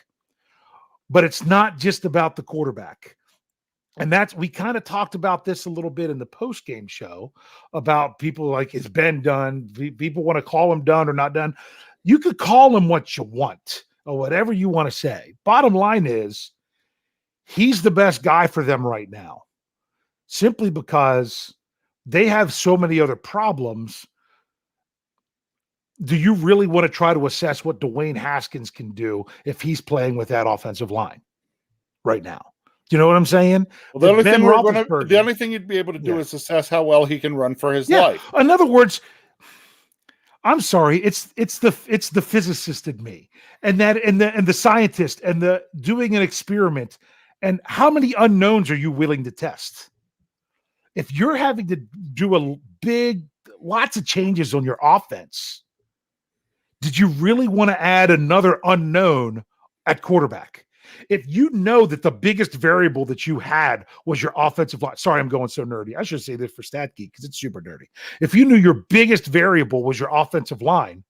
But it's not just about the quarterback. And we kind of talked about this a little bit in the post-game show about people like, is Ben done? People want to call him done or not done. You could call him what you want. or whatever you want to say. Bottom line is he's the best guy for them right now, simply because they have so many other problems. Do you really want to try to assess what Dwayne Haskins can do if he's playing with that offensive line right now? Do you know what I'm saying? Well, the only thing you'd be able to do is assess how well he can run for his life. In other words, I'm sorry, it's the physicist in me, and the scientist, and the doing an experiment, and how many unknowns are you willing to test? If you're having to do lots of changes on your offense, did you really want to add another unknown at quarterback? If you know that the biggest variable that you had was your offensive line, sorry, I'm going so nerdy. I should say this for Stat Geek because it's super nerdy. If you knew your biggest variable was your offensive line,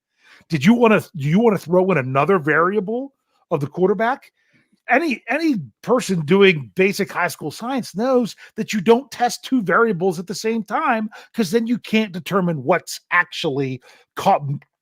do you want to throw in another variable of the quarterback? Any person doing basic high school science knows that you don't test two variables at the same time, because then you can't determine what's actually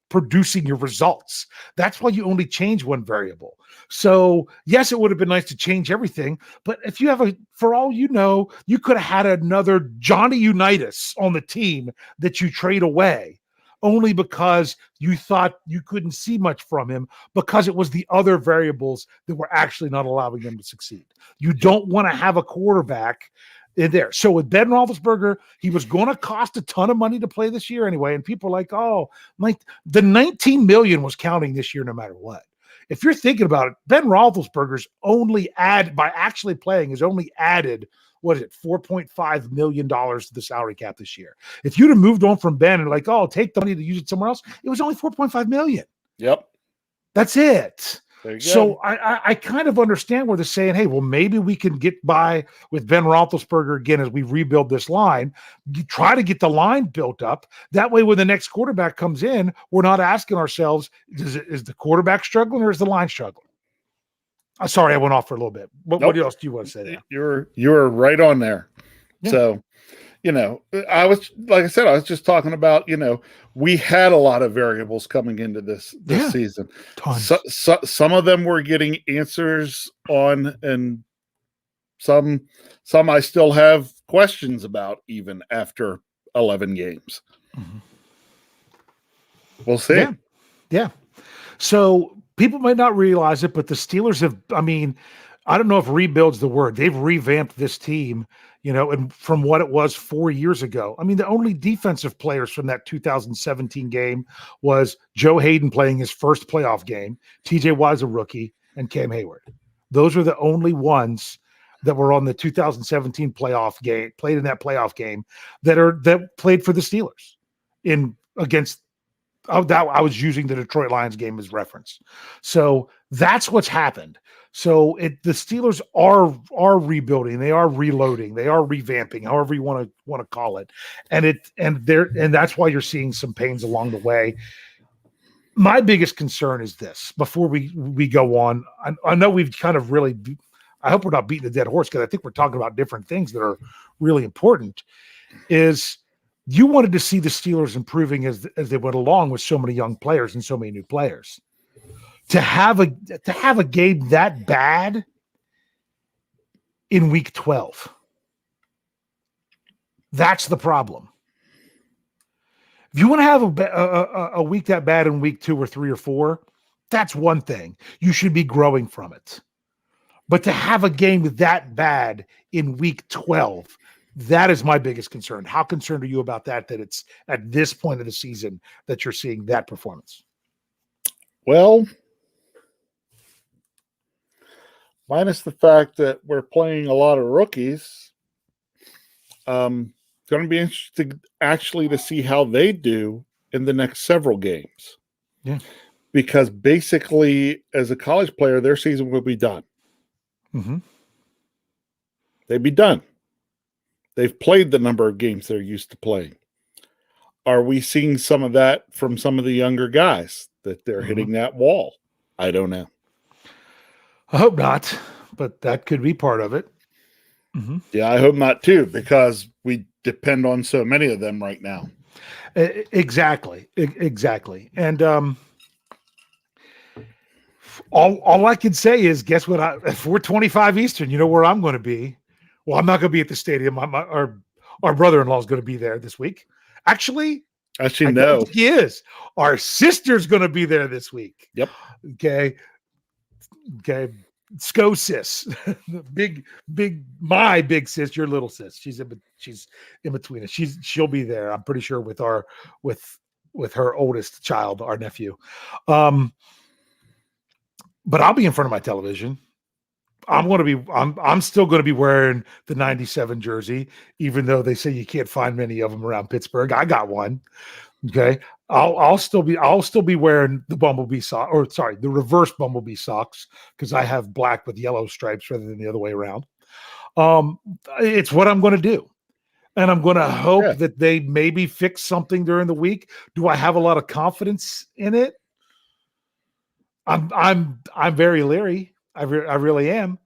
producing your results. That's why you only change one variable. So yes, it would have been nice to change everything, but if you have for all you know, you could have had another Johnny Unitas on the team that you trade away only because you thought you couldn't see much from him, because it was the other variables that were actually not allowing them to succeed. You don't want to have a quarterback in there. So with Ben Roethlisberger, he was going to cost a ton of money to play this year anyway. And people are like, oh, like the 19 million was counting this year no matter what. If you're thinking about it, Ben Roethlisberger's by actually playing is only added, what is it, $4.5 million to the salary cap this year. If you'd have moved on from Ben and like, oh, take the money to use it somewhere else, it was only $4.5 million. Yep. That's it. So I kind of understand where they're saying, hey, well, maybe we can get by with Ben Roethlisberger again as we rebuild this line. Try to get the line built up. That way, when the next quarterback comes in, we're not asking ourselves, is the quarterback struggling or is the line struggling? Sorry, I went off for a little bit. What else do you want to say there? You're right on there. Yeah. So, I was just talking about, we had a lot of variables coming into this season. Tons. Some of them were getting answers on, and some I still have questions about even after 11 games. Mm-hmm. We'll see. Yeah. So people might not realize it, but the Steelers I don't know if rebuild's the word. They've revamped this team, and from what it was 4 years ago. I mean, the only defensive players from that 2017 game was Joe Hayden playing his first playoff game, TJ Watt a rookie, and Cam Hayward. Those were the only ones that were on the 2017 playoff game, played in that playoff game, that played for the Steelers against. I was using the Detroit Lions game as reference. So that's what's happened. So the Steelers are rebuilding, they are reloading, they are revamping, however you want to call it, and that's why you're seeing some pains along the way. My biggest concern is this. Before we go on, I know we've kind of really. I hope we're not beating a dead horse, because I think we're talking about different things that are really important. You wanted to see the Steelers improving as they went along with so many young players and so many new players. To have a game that bad in week 12, that's the problem. If you want to have a week that bad in week 2 or 3 or 4, that's one thing. You should be growing from it. But to have a game that bad in week 12, that is my biggest concern. How concerned are you about that it's at this point of the season that you're seeing that performance? Well, minus the fact that we're playing a lot of rookies, it's going to be interesting actually to see how they do in the next several games. Yeah. Because basically, as a college player, their season will be done. Mm-hmm. They'd be done. They've played the number of games they're used to playing. Are we seeing some of that from some of the younger guys, that they're hitting that wall? I don't know. I hope not, but that could be part of it. Mm-hmm. Yeah, I hope not too, because we depend on so many of them right now. Exactly. And All I can say is, guess what? If we're 25 Eastern, you know where I'm going to be. Well, I'm not going to be at the stadium. Our brother-in-law is going to be there this week. Actually, I don't no. think he is. Our sister's going to be there this week. Yep. Okay. Scho sis, my big sis, your little sis. She's in between us. She'll be there. I'm pretty sure with her oldest child, our nephew. But I'll be in front of my television. I'm still going to be wearing the 97 jersey, even though they say you can't find many of them around Pittsburgh. I got one. Okay. I'll still be wearing the the reverse Bumblebee socks, because I have black with yellow stripes rather than the other way around. It's what I'm going to do. And I'm going to hope that they maybe fix something during the week. Do I have a lot of confidence in it? I'm very leery. I really am.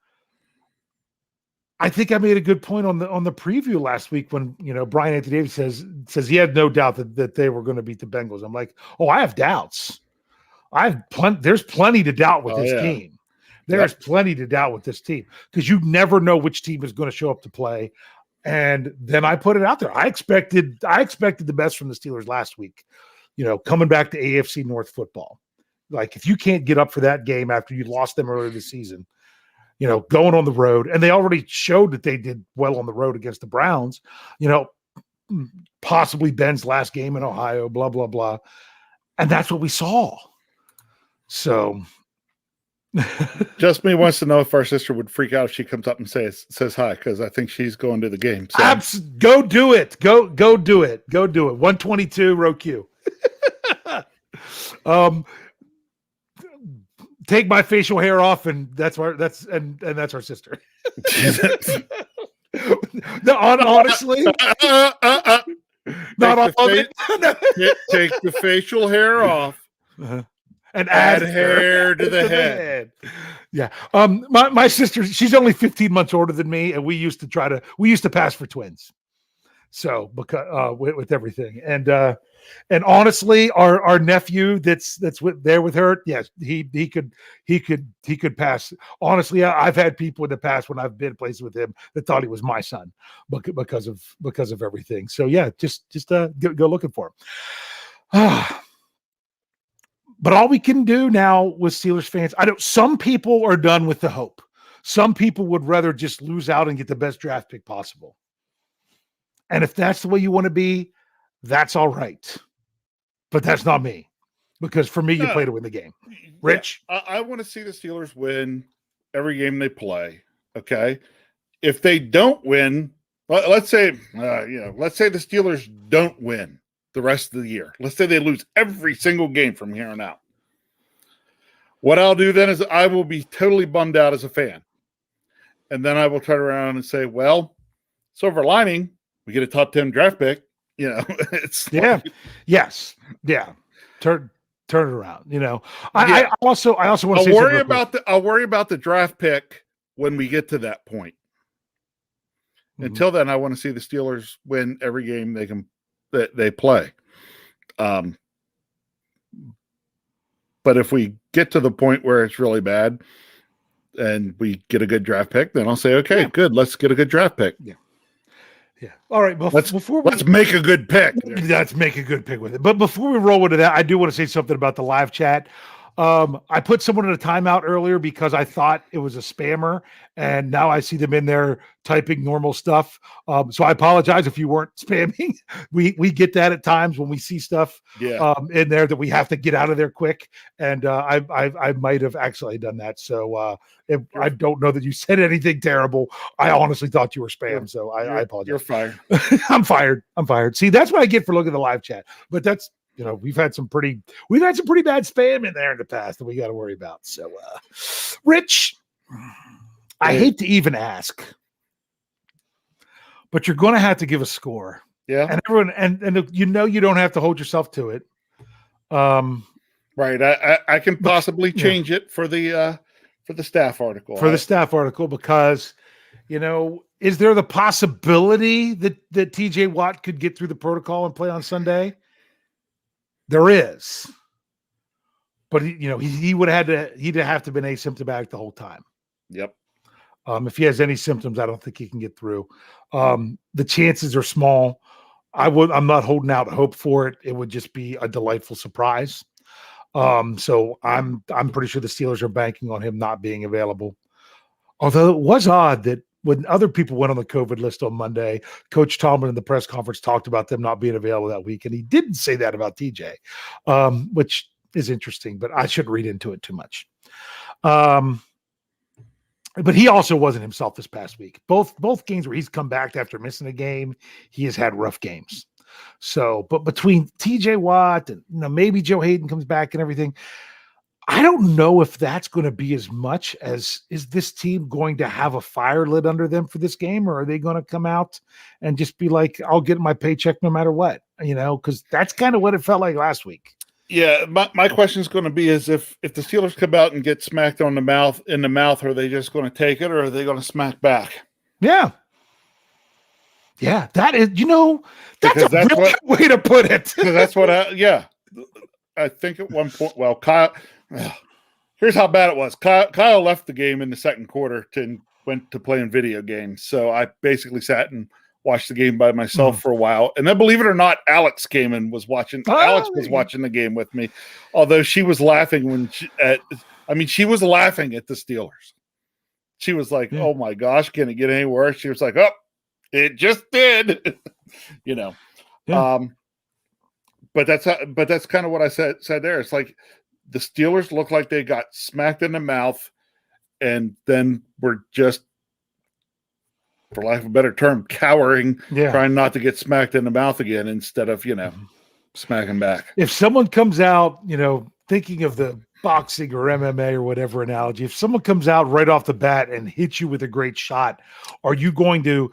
I think I made a good point on the preview last week when, Brian Anthony Davis says he had no doubt that they were going to beat the Bengals. I'm like, I have doubts. There's plenty to doubt with this team. There's plenty to doubt with this team, because you never know which team is going to show up to play. And then I put it out there. I expected the best from the Steelers last week, coming back to AFC North football. Like, if you can't get up for that game after you lost them earlier this season, going on the road, and they already showed that they did well on the road against the Browns, possibly Ben's last game in Ohio, blah, blah, blah. And that's what we saw. So Just me wants to know if our sister would freak out if she comes up and says hi, because I think she's going to the game. So. Go do it. Go do it. Go do it. 122 row Q. Take my facial hair off, and that's our sister. No, honestly, not all of it. Take the facial hair off. And add hair to the head. Yeah. My sister, she's only 15 months older than me, and we used to pass for twins. So because with everything, and honestly, our nephew that's there with her, yes, he could pass. Honestly, I've had people in the past when I've been places with him that thought he was my son, because of everything. So yeah, just go looking for him. But all we can do now with Steelers fans, I know some people are done with the hope. Some people would rather just lose out and get the best draft pick possible. And if that's the way you want to be, that's all right. But that's not me. Because for me, you play to win the game. Rich? Yeah, I want to see the Steelers win every game they play. Okay. If they don't win, let's say the Steelers don't win the rest of the year. Let's say they lose every single game from here on out. What I'll do then is I will be totally bummed out as a fan. And then I will turn around and say, well, silver lining, we get a top 10 draft pick. It's yes. Yeah. Turn it around. I also want to say I'll worry about the draft pick when we get to that point. Mm-hmm. Until then, I want to see the Steelers win every game they play. But if we get to the point where it's really bad and we get a good draft pick, then I'll say, okay, good. Let's get a good draft pick. Yeah. Yeah. All right. Well, let's make a good pick. Let's make a good pick with it. But before we roll into that, I do want to say something about the live chat. I put someone in a timeout earlier because I thought it was a spammer, and now I see them in there typing normal stuff. So I apologize if you weren't spamming. We get that at times when we see stuff in there that we have to get out of there quick. And I might have actually done that. So I don't know that you said anything terrible. I honestly thought you were spam. So I apologize. You're fired. I'm fired. See, that's what I get for looking at the live chat. But that's, we've had some pretty bad spam in there in the past that we got to worry about. So, Rich, I hate to even ask, but you're going to have to give a score. Yeah. And everyone, and you don't have to hold yourself to it. Right. I can possibly change it for the staff article. The staff article, because, is there the possibility that TJ Watt could get through the protocol and play on Sunday? There is. but he would have had to. He'd have to been asymptomatic the whole time. Yep. If he has any symptoms, I don't think he can get through. The chances are small. I'm not holding out hope for it. It would just be a delightful surprise. So I'm pretty sure the Steelers are banking on him not being available. Although it was odd that when other people went on the COVID list on Monday, Coach Tomlin in the press conference talked about them not being available that week, and he didn't say that about TJ, which is interesting, but I shouldn't read into it too much. But he also wasn't himself this past week. Both games where he's come back after missing a game, he has had rough games. So, but between TJ Watt and maybe Joe Hayden comes back and everything, I don't know if that's going to be as much as is this team going to have a fire lit under them for this game, or are they going to come out and just be like, I'll get my paycheck no matter what, because that's kind of what it felt like last week. Yeah, my question is going to be is if the Steelers come out and get smacked in the mouth, are they just going to take it, or are they going to smack back? Yeah. Yeah, that is, that's a really good way to put it. That's what I think at one point, well, Kyle, here's how bad it was. Kyle left the game in the second quarter and went to playing video games. So I basically sat and watched the game by myself for a while. And then, believe it or not, Alex came and was watching. Alex was watching the game with me, although she was laughing when she was laughing at the Steelers. She was like, "Oh my gosh, can it get any worse?" She was like, "Oh, it just did," Yeah. But that's kind of what I said there. It's like the Steelers look like they got smacked in the mouth, and then were just, for lack of a better term, cowering, trying not to get smacked in the mouth again instead of, smacking back. If someone comes out, thinking of the boxing or MMA or whatever analogy, if someone comes out right off the bat and hits you with a great shot, are you going to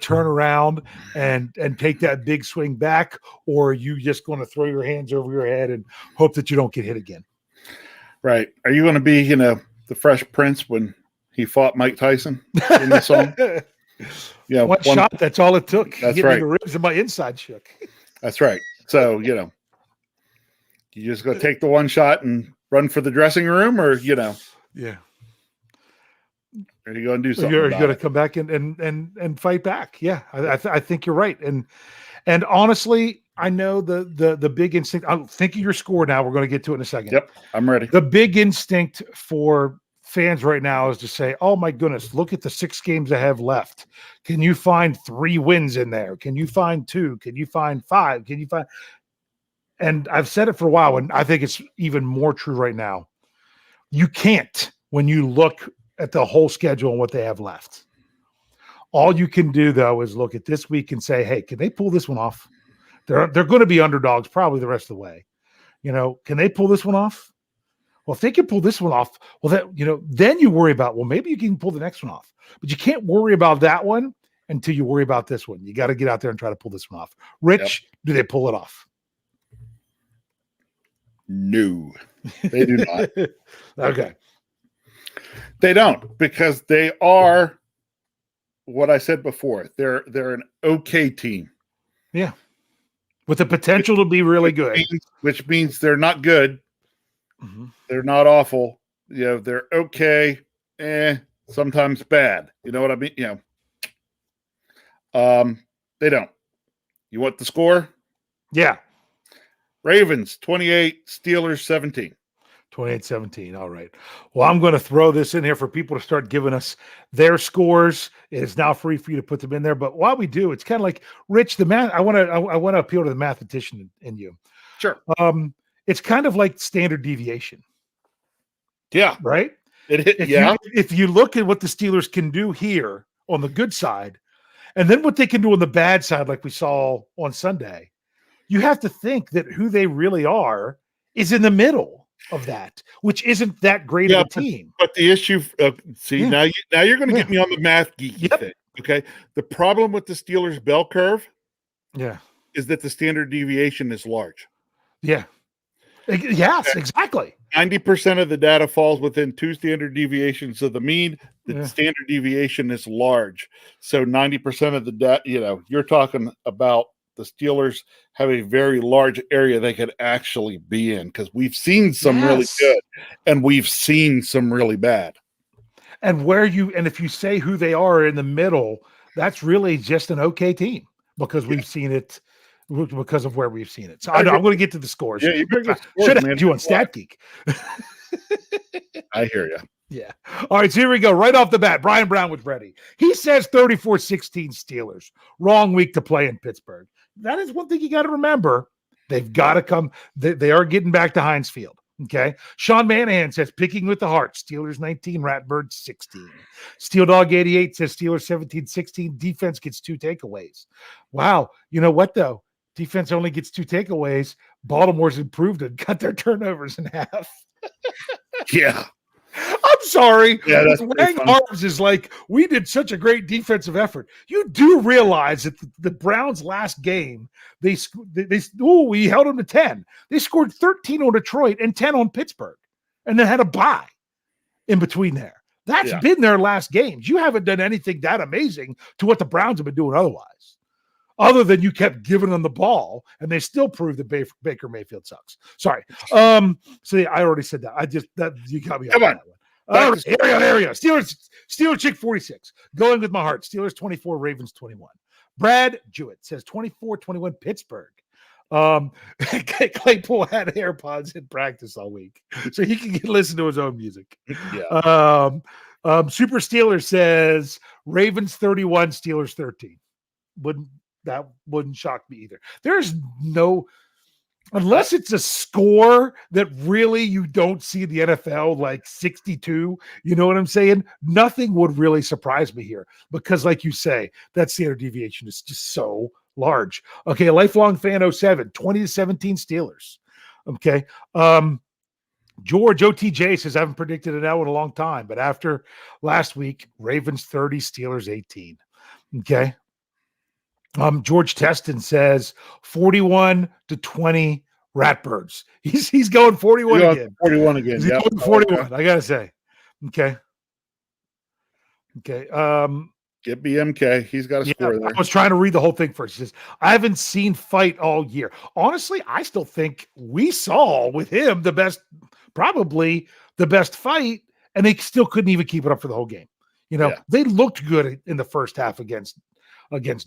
turn around and take that big swing back, or are you just going to throw your hands over your head and hope that you don't get hit again? Right. Are you going to be, the Fresh Prince when he fought Mike Tyson in the song? One shot, that's all it took. That's Hit right. me in the ribs and my inside shook. That's right. So, you just go take the one shot and run for the dressing room, or, Yeah. Are you going to do something? You're going to come back and fight back. Yeah, I think you're right. And honestly, I know the big instinct. I'm thinking your score now. We're going to get to it in a second. Yep, I'm ready. The big instinct for fans right now is to say, "Oh my goodness, look at the 6 games I have left. Can you find 3 wins in there? Can you find 2? Can you find 5? Can you find?" And I've said it for a while, and I think it's even more true right now. You can't when you look at the whole schedule and what they have left. All you can do, though, is look at this week and say, hey, can they pull this one off? They're going to be underdogs probably the rest of the way. Can they pull this one off? Well, if they can pull this one off, well, then you worry about, well, maybe you can pull the next one off. But you can't worry about that one until you worry about this one. You got to get out there and try to pull this one off. Rich, do they pull it off? No, they do not. Okay. They don't, because they are what I said before. They're an okay team. Yeah. With the potential to be really good. Which means they're not good. Mm-hmm. They're not awful. They're okay. Sometimes bad. You know what I mean? They don't. You want the score? Yeah. Ravens 28, Steelers 17. 28-17. All right. Well, I'm going to throw this in here for people to start giving us their scores. It is now free for you to put them in there. But while we do, it's kind of like, Rich, the math. I want to appeal to the mathematician in you. Sure. It's kind of like standard deviation. Yeah. Right. If you look at what the Steelers can do here on the good side, and then what they can do on the bad side, like we saw on Sunday, you have to think that who they really are is in the middle of that, which isn't that great of a team. But the issue, now you're going to get me on the math geeky thing. Okay. The problem with the Steelers bell curve, is that the standard deviation is large. Yeah. Yes, exactly. 90% of the data falls within 2 standard deviations of the mean. The standard deviation is large. So 90% of the data, you're talking about the Steelers have a very large area they could actually be in, because we've seen some really good and we've seen some really bad. And if you say who they are in the middle, that's really just an okay team, because we've seen it, because of where we've seen it. So I'm going to get to the scores. Yeah, you should have had you on Stat Geek. I hear you. Yeah. All right, so here we go. Right off the bat, Brian Brown was ready. He says 34-16 Steelers. Wrong week to play in Pittsburgh. That is one thing you got to remember. They've got to come. They are getting back to Heinz Field. Okay. Sean Manahan says, picking with the heart, Steelers 19, Ratbirds 16. Steel Dog 88 says Steelers 17-16. Defense gets 2 takeaways. Wow. You know what, though? Defense only gets 2 takeaways. Baltimore's improved and cut their turnovers in half. Yeah. I'm sorry. Yeah, that's Wang Arms is like, we did such a great defensive effort. You do realize that the Browns' last game, we held them to 10. They scored 13 on Detroit and 10 on Pittsburgh, and then had a bye in between there. That's been their last games. You haven't done anything that amazing to what the Browns have been doing otherwise, other than you kept giving them the ball, and they still proved that Baker Mayfield sucks. Sorry. So yeah, I already said that. You got me. Come on. Area. Steelers chick 46. Going with my heart. Steelers 24, Ravens 21. Brad Jewett says 24-21 Pittsburgh. Claypool had AirPods in practice all week, so he can listen to his own music. Yeah. Super Steelers says Ravens 31, Steelers 13. That wouldn't shock me either. There's no, unless it's a score that really you don't see the NFL, like 62, you know what I'm saying? Nothing would really surprise me here, because like you say, that standard deviation is just so large. Okay, a lifelong fan 07, 20-17 Steelers. Okay. George OTJ says, I haven't predicted an L in a long time, but after last week, Ravens 30, Steelers 18. Okay. George Teston says 41-20 Ratbirds. He's going 41 again. 41 again. He's going 41. I gotta say. Okay. Get BMK. He's got a score there. I was trying to read the whole thing first. He says, I haven't seen fight all year. Honestly, I still think we saw with him probably the best fight, and they still couldn't even keep it up for the whole game. They looked good in the first half against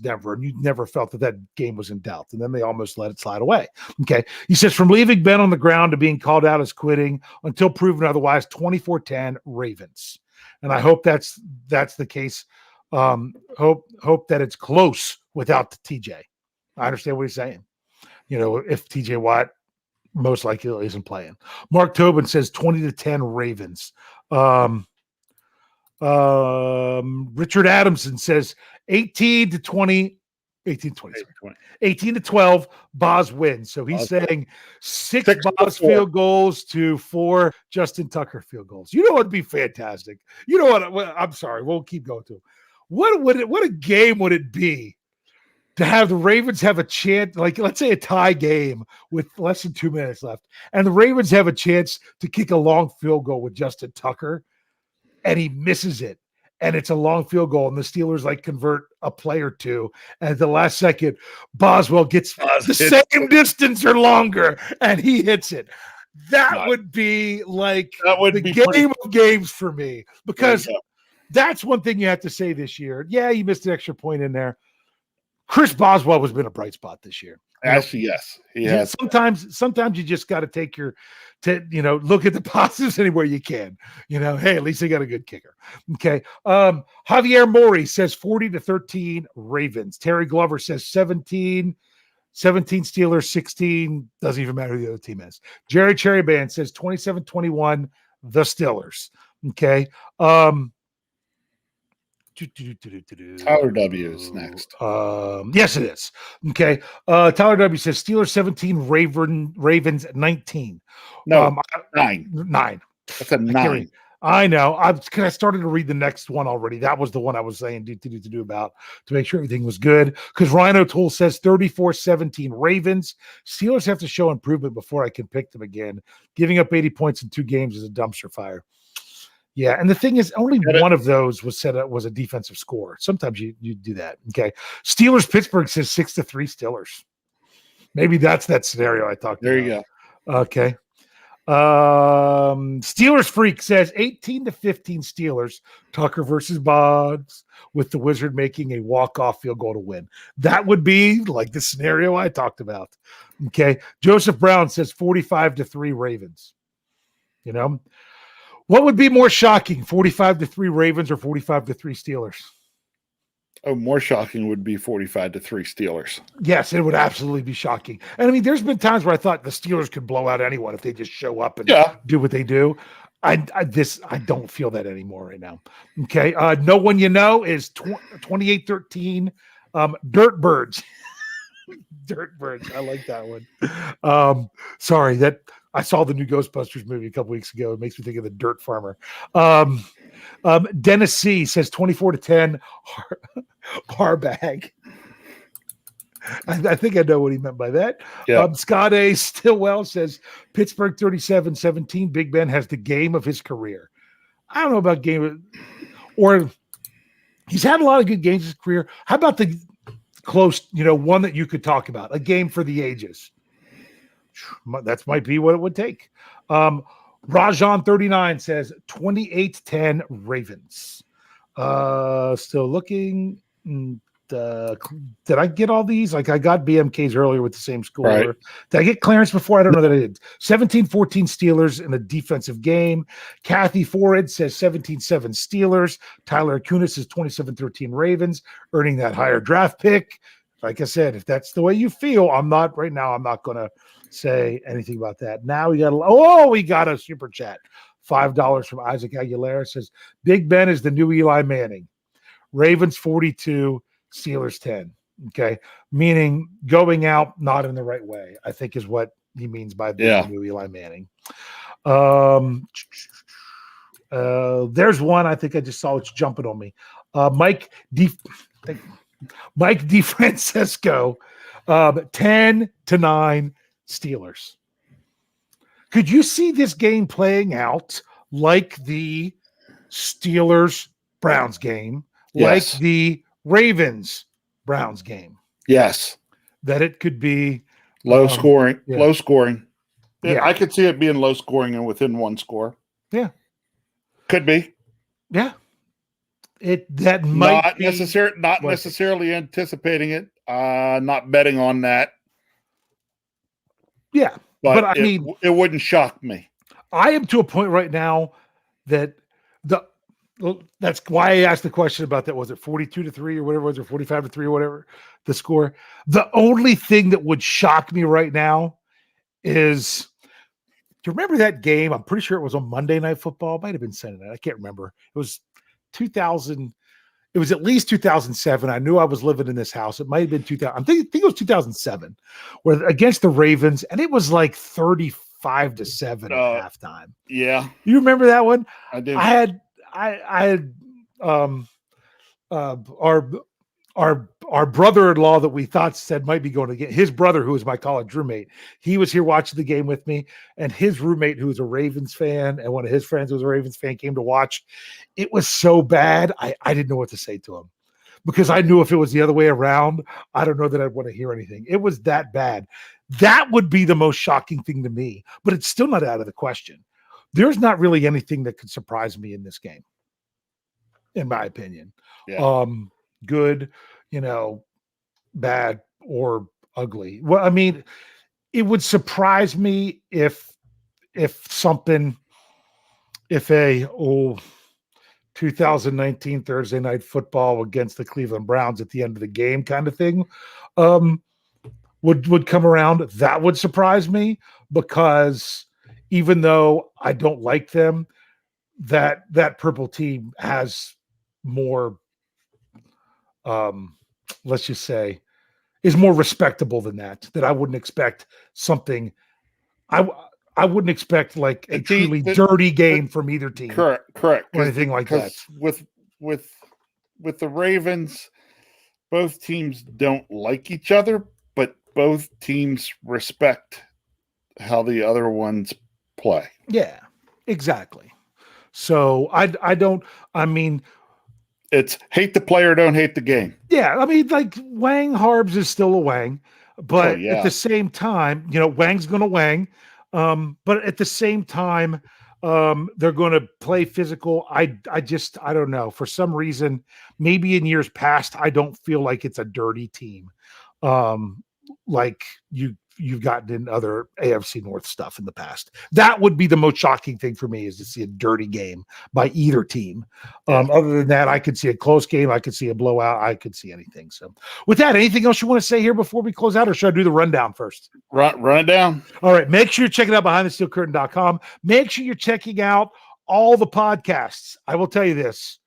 Denver, and you never felt that game was in doubt. And then they almost let it slide away. Okay. He says, from leaving Ben on the ground to being called out as quitting until proven otherwise, 24-10 Ravens. And I hope that's the case. Hope that it's close without the TJ. I understand what he's saying. If TJ Watt most likely isn't playing. Mark Tobin says 20-10 Ravens. Richard Adamson says 18-20, 18-12, Boz wins. So he's saying 6 Boz field goals to 4 Justin Tucker field goals. You know what'd be fantastic? You know what? I'm sorry. We'll keep going to. What a game would it be to have the Ravens have a chance, like let's say a tie game with less than 2 minutes left, and the Ravens have a chance to kick a long field goal with Justin Tucker, and he misses it, and it's a long field goal, and the Steelers convert a play or two, and at the last second, Boswell gets the same distance or longer, and he hits it. That would be the game of games for me, because that's one thing you have to say this year. Yeah, you missed an extra point in there. Chris Boswell has been a bright spot this year. Actually, yes, he has. Sometimes you just got to take look at the positives anywhere you can. Hey, at least they got a good kicker. Okay. Javier Mori says 40-13 Ravens. Terry Glover says 17 Steelers, 16. Doesn't even matter who the other team is. Jerry Cherryband says 27-21 the Steelers. Okay. Tyler W is next. Yes, it is. Okay. Tyler W says Steelers 17, Ravens 19. No, 9. 9. That's a 9. I know. I started to read the next one already. That was the one I was saying to about to make sure everything was good. Because Ryan O'Toole says 34-17 Ravens. Steelers have to show improvement before I can pick them again. Giving up 80 points in 2 games is a dumpster fire. Yeah, and the thing is, only Get it? one of those was set up was a defensive score. Sometimes you do that. Okay, Steelers Pittsburgh says 6-3 Steelers. Maybe that's that scenario I talked There about. you go. Okay. Steelers Freak says 18-15 Steelers. Tucker versus Boggs, with the Wizard making a walk-off field goal to win. That would be like the scenario I talked about. Okay. Joseph Brown says 45-3 Ravens. You know, what would be more shocking, 45-3 Ravens or 45-3 Steelers? Oh, more shocking would be 45-3 Steelers. Yes, it would absolutely be shocking. And I mean, there's been times where I thought the Steelers could blow out anyone if they just show up and do what they do. I don't feel that anymore right now. Okay. No One You Know is 28-13 Dirt Birds. Dirt Birds. I like that one. Sorry, that I saw the new Ghostbusters movie a couple weeks ago. It makes me think of the Dirt Farmer. Dennis C says 24-10 Harbag. I think I know what he meant by that. Yeah. Scott A. Stillwell says Pittsburgh 37-17. Big Ben has the game of his career. I don't know about game, or he's had a lot of good games in his career. How about the close, one that you could talk about, a game for the ages? That might be what it would take. Rajan 39 says 28-10 Ravens. Still looking. Did I get all these? Like I got BMKs earlier with the same score. Right. Did I get Clarence before? I don't know that I did. 17-14 Steelers in a defensive game. Kathy Forrid says 17-7 Steelers. Tyler Acunis says 27-13 Ravens, earning that higher draft pick. Like I said, if that's the way you feel, I'm not going to say anything about that. Now we got a super chat. $5 from Isaac Aguilera says Big Ben is the new Eli Manning. Ravens 42, Steelers 10. Okay. Meaning going out not in the right way, I think is what he means by being the new Eli Manning. There's one I think I just saw it's jumping on me. Mike DeFrancisco, 10-9 Steelers. Could you see this game playing out like the Steelers-Browns game, like the Ravens-Browns game? Yes. That it could be low scoring. Yeah. Low scoring. Yeah. I could see it being low scoring and within one score. Yeah. Could be. Yeah. That might not necessarily anticipating it. Not betting on that. Yeah. But I mean, it wouldn't shock me. I am to a point right now that that's why I asked the question about that. Was it 42-3 or whatever it was, or 45-3 or whatever the score? The only thing that would shock me right now is, do you remember that game? I'm pretty sure it was on Monday Night Football. It might have been Sunday night. I can't remember. It was 2000. It was at least 2007. I knew I was living in this house. It might have been 2000. I think it was 2007, where against the Ravens, and it was like 35-7 at halftime. Yeah, you remember that one? I do. I had our brother-in-law that we thought said might be going to get his brother, who was my college roommate. He was here watching the game with me, and his roommate, who was a Ravens fan, and one of his friends who was a Ravens fan, came to watch. It was so bad, I didn't know what to say to him, because I knew if it was the other way around, I don't know that I'd want to hear anything. It was that bad. That would be the most shocking thing to me, but it's still not out of the question. There's not really anything that could surprise me in this game, in my opinion. Yeah. Good, bad or ugly. Well, I mean, it would surprise me if a 2019 Thursday Night Football against the Cleveland Browns at the end of the game kind of thing would come around. That would surprise me, because even though I don't like them, that purple team has more, let's just say, is more respectable than that I wouldn't expect something. I wouldn't expect like a truly dirty game from either team. Correct. Or anything like that. With the Ravens, both teams don't like each other, but both teams respect how the other ones play. Yeah, exactly. So I don't. I mean, It's hate the player, don't hate the game. yeah. I mean, like Wang Harbs is still a Wang, Oh but at yeah, the same time, Wang's going to Wang. But at the same time, they're going to play physical. I don't know. For some reason, maybe in years past, I don't feel like it's a dirty team. Like you've gotten in other AFC North stuff in the past. That would be the most shocking thing for me, is to see a dirty game by either team. Other than that, I could see a close game. I could see a blowout. I could see anything. So with that, anything else you want to say here before we close out, or should I do the rundown first? run it down. All right. Make sure you're checking out behindthesteelcurtain.com. Make sure you're checking out all the podcasts. I will tell you this.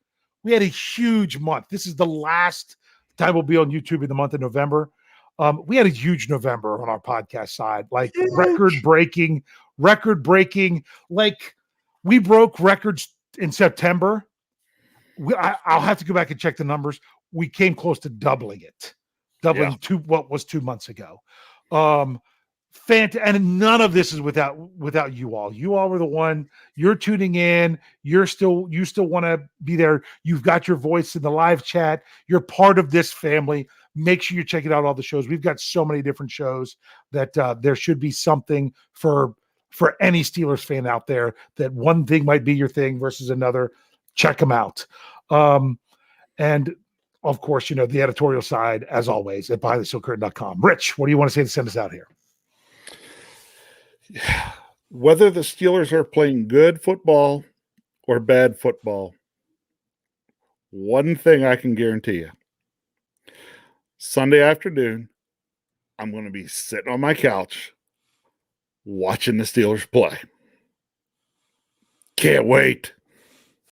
We had a huge month. This is the last time we'll be on YouTube in the month of November. We had a huge November on our podcast side, like record breaking. Like we broke records in September. I'll have to go back and check the numbers. We came close to doubling to what was 2 months ago. And none of this is without you all. You all were the one. You're tuning in. You still want to be there. You've got your voice in the live chat. You're part of this family. Make sure you're checking out all the shows. We've got so many different shows that there should be something for any Steelers fan out there, that one thing might be your thing versus another. Check them out. And of course, the editorial side, as always, at behindthesteelcurtain.com. Rich, what do you want to say to send us out here? Whether the Steelers are playing good football or bad football, one thing I can guarantee you: Sunday afternoon, I'm going to be sitting on my couch watching the Steelers play. Can't wait.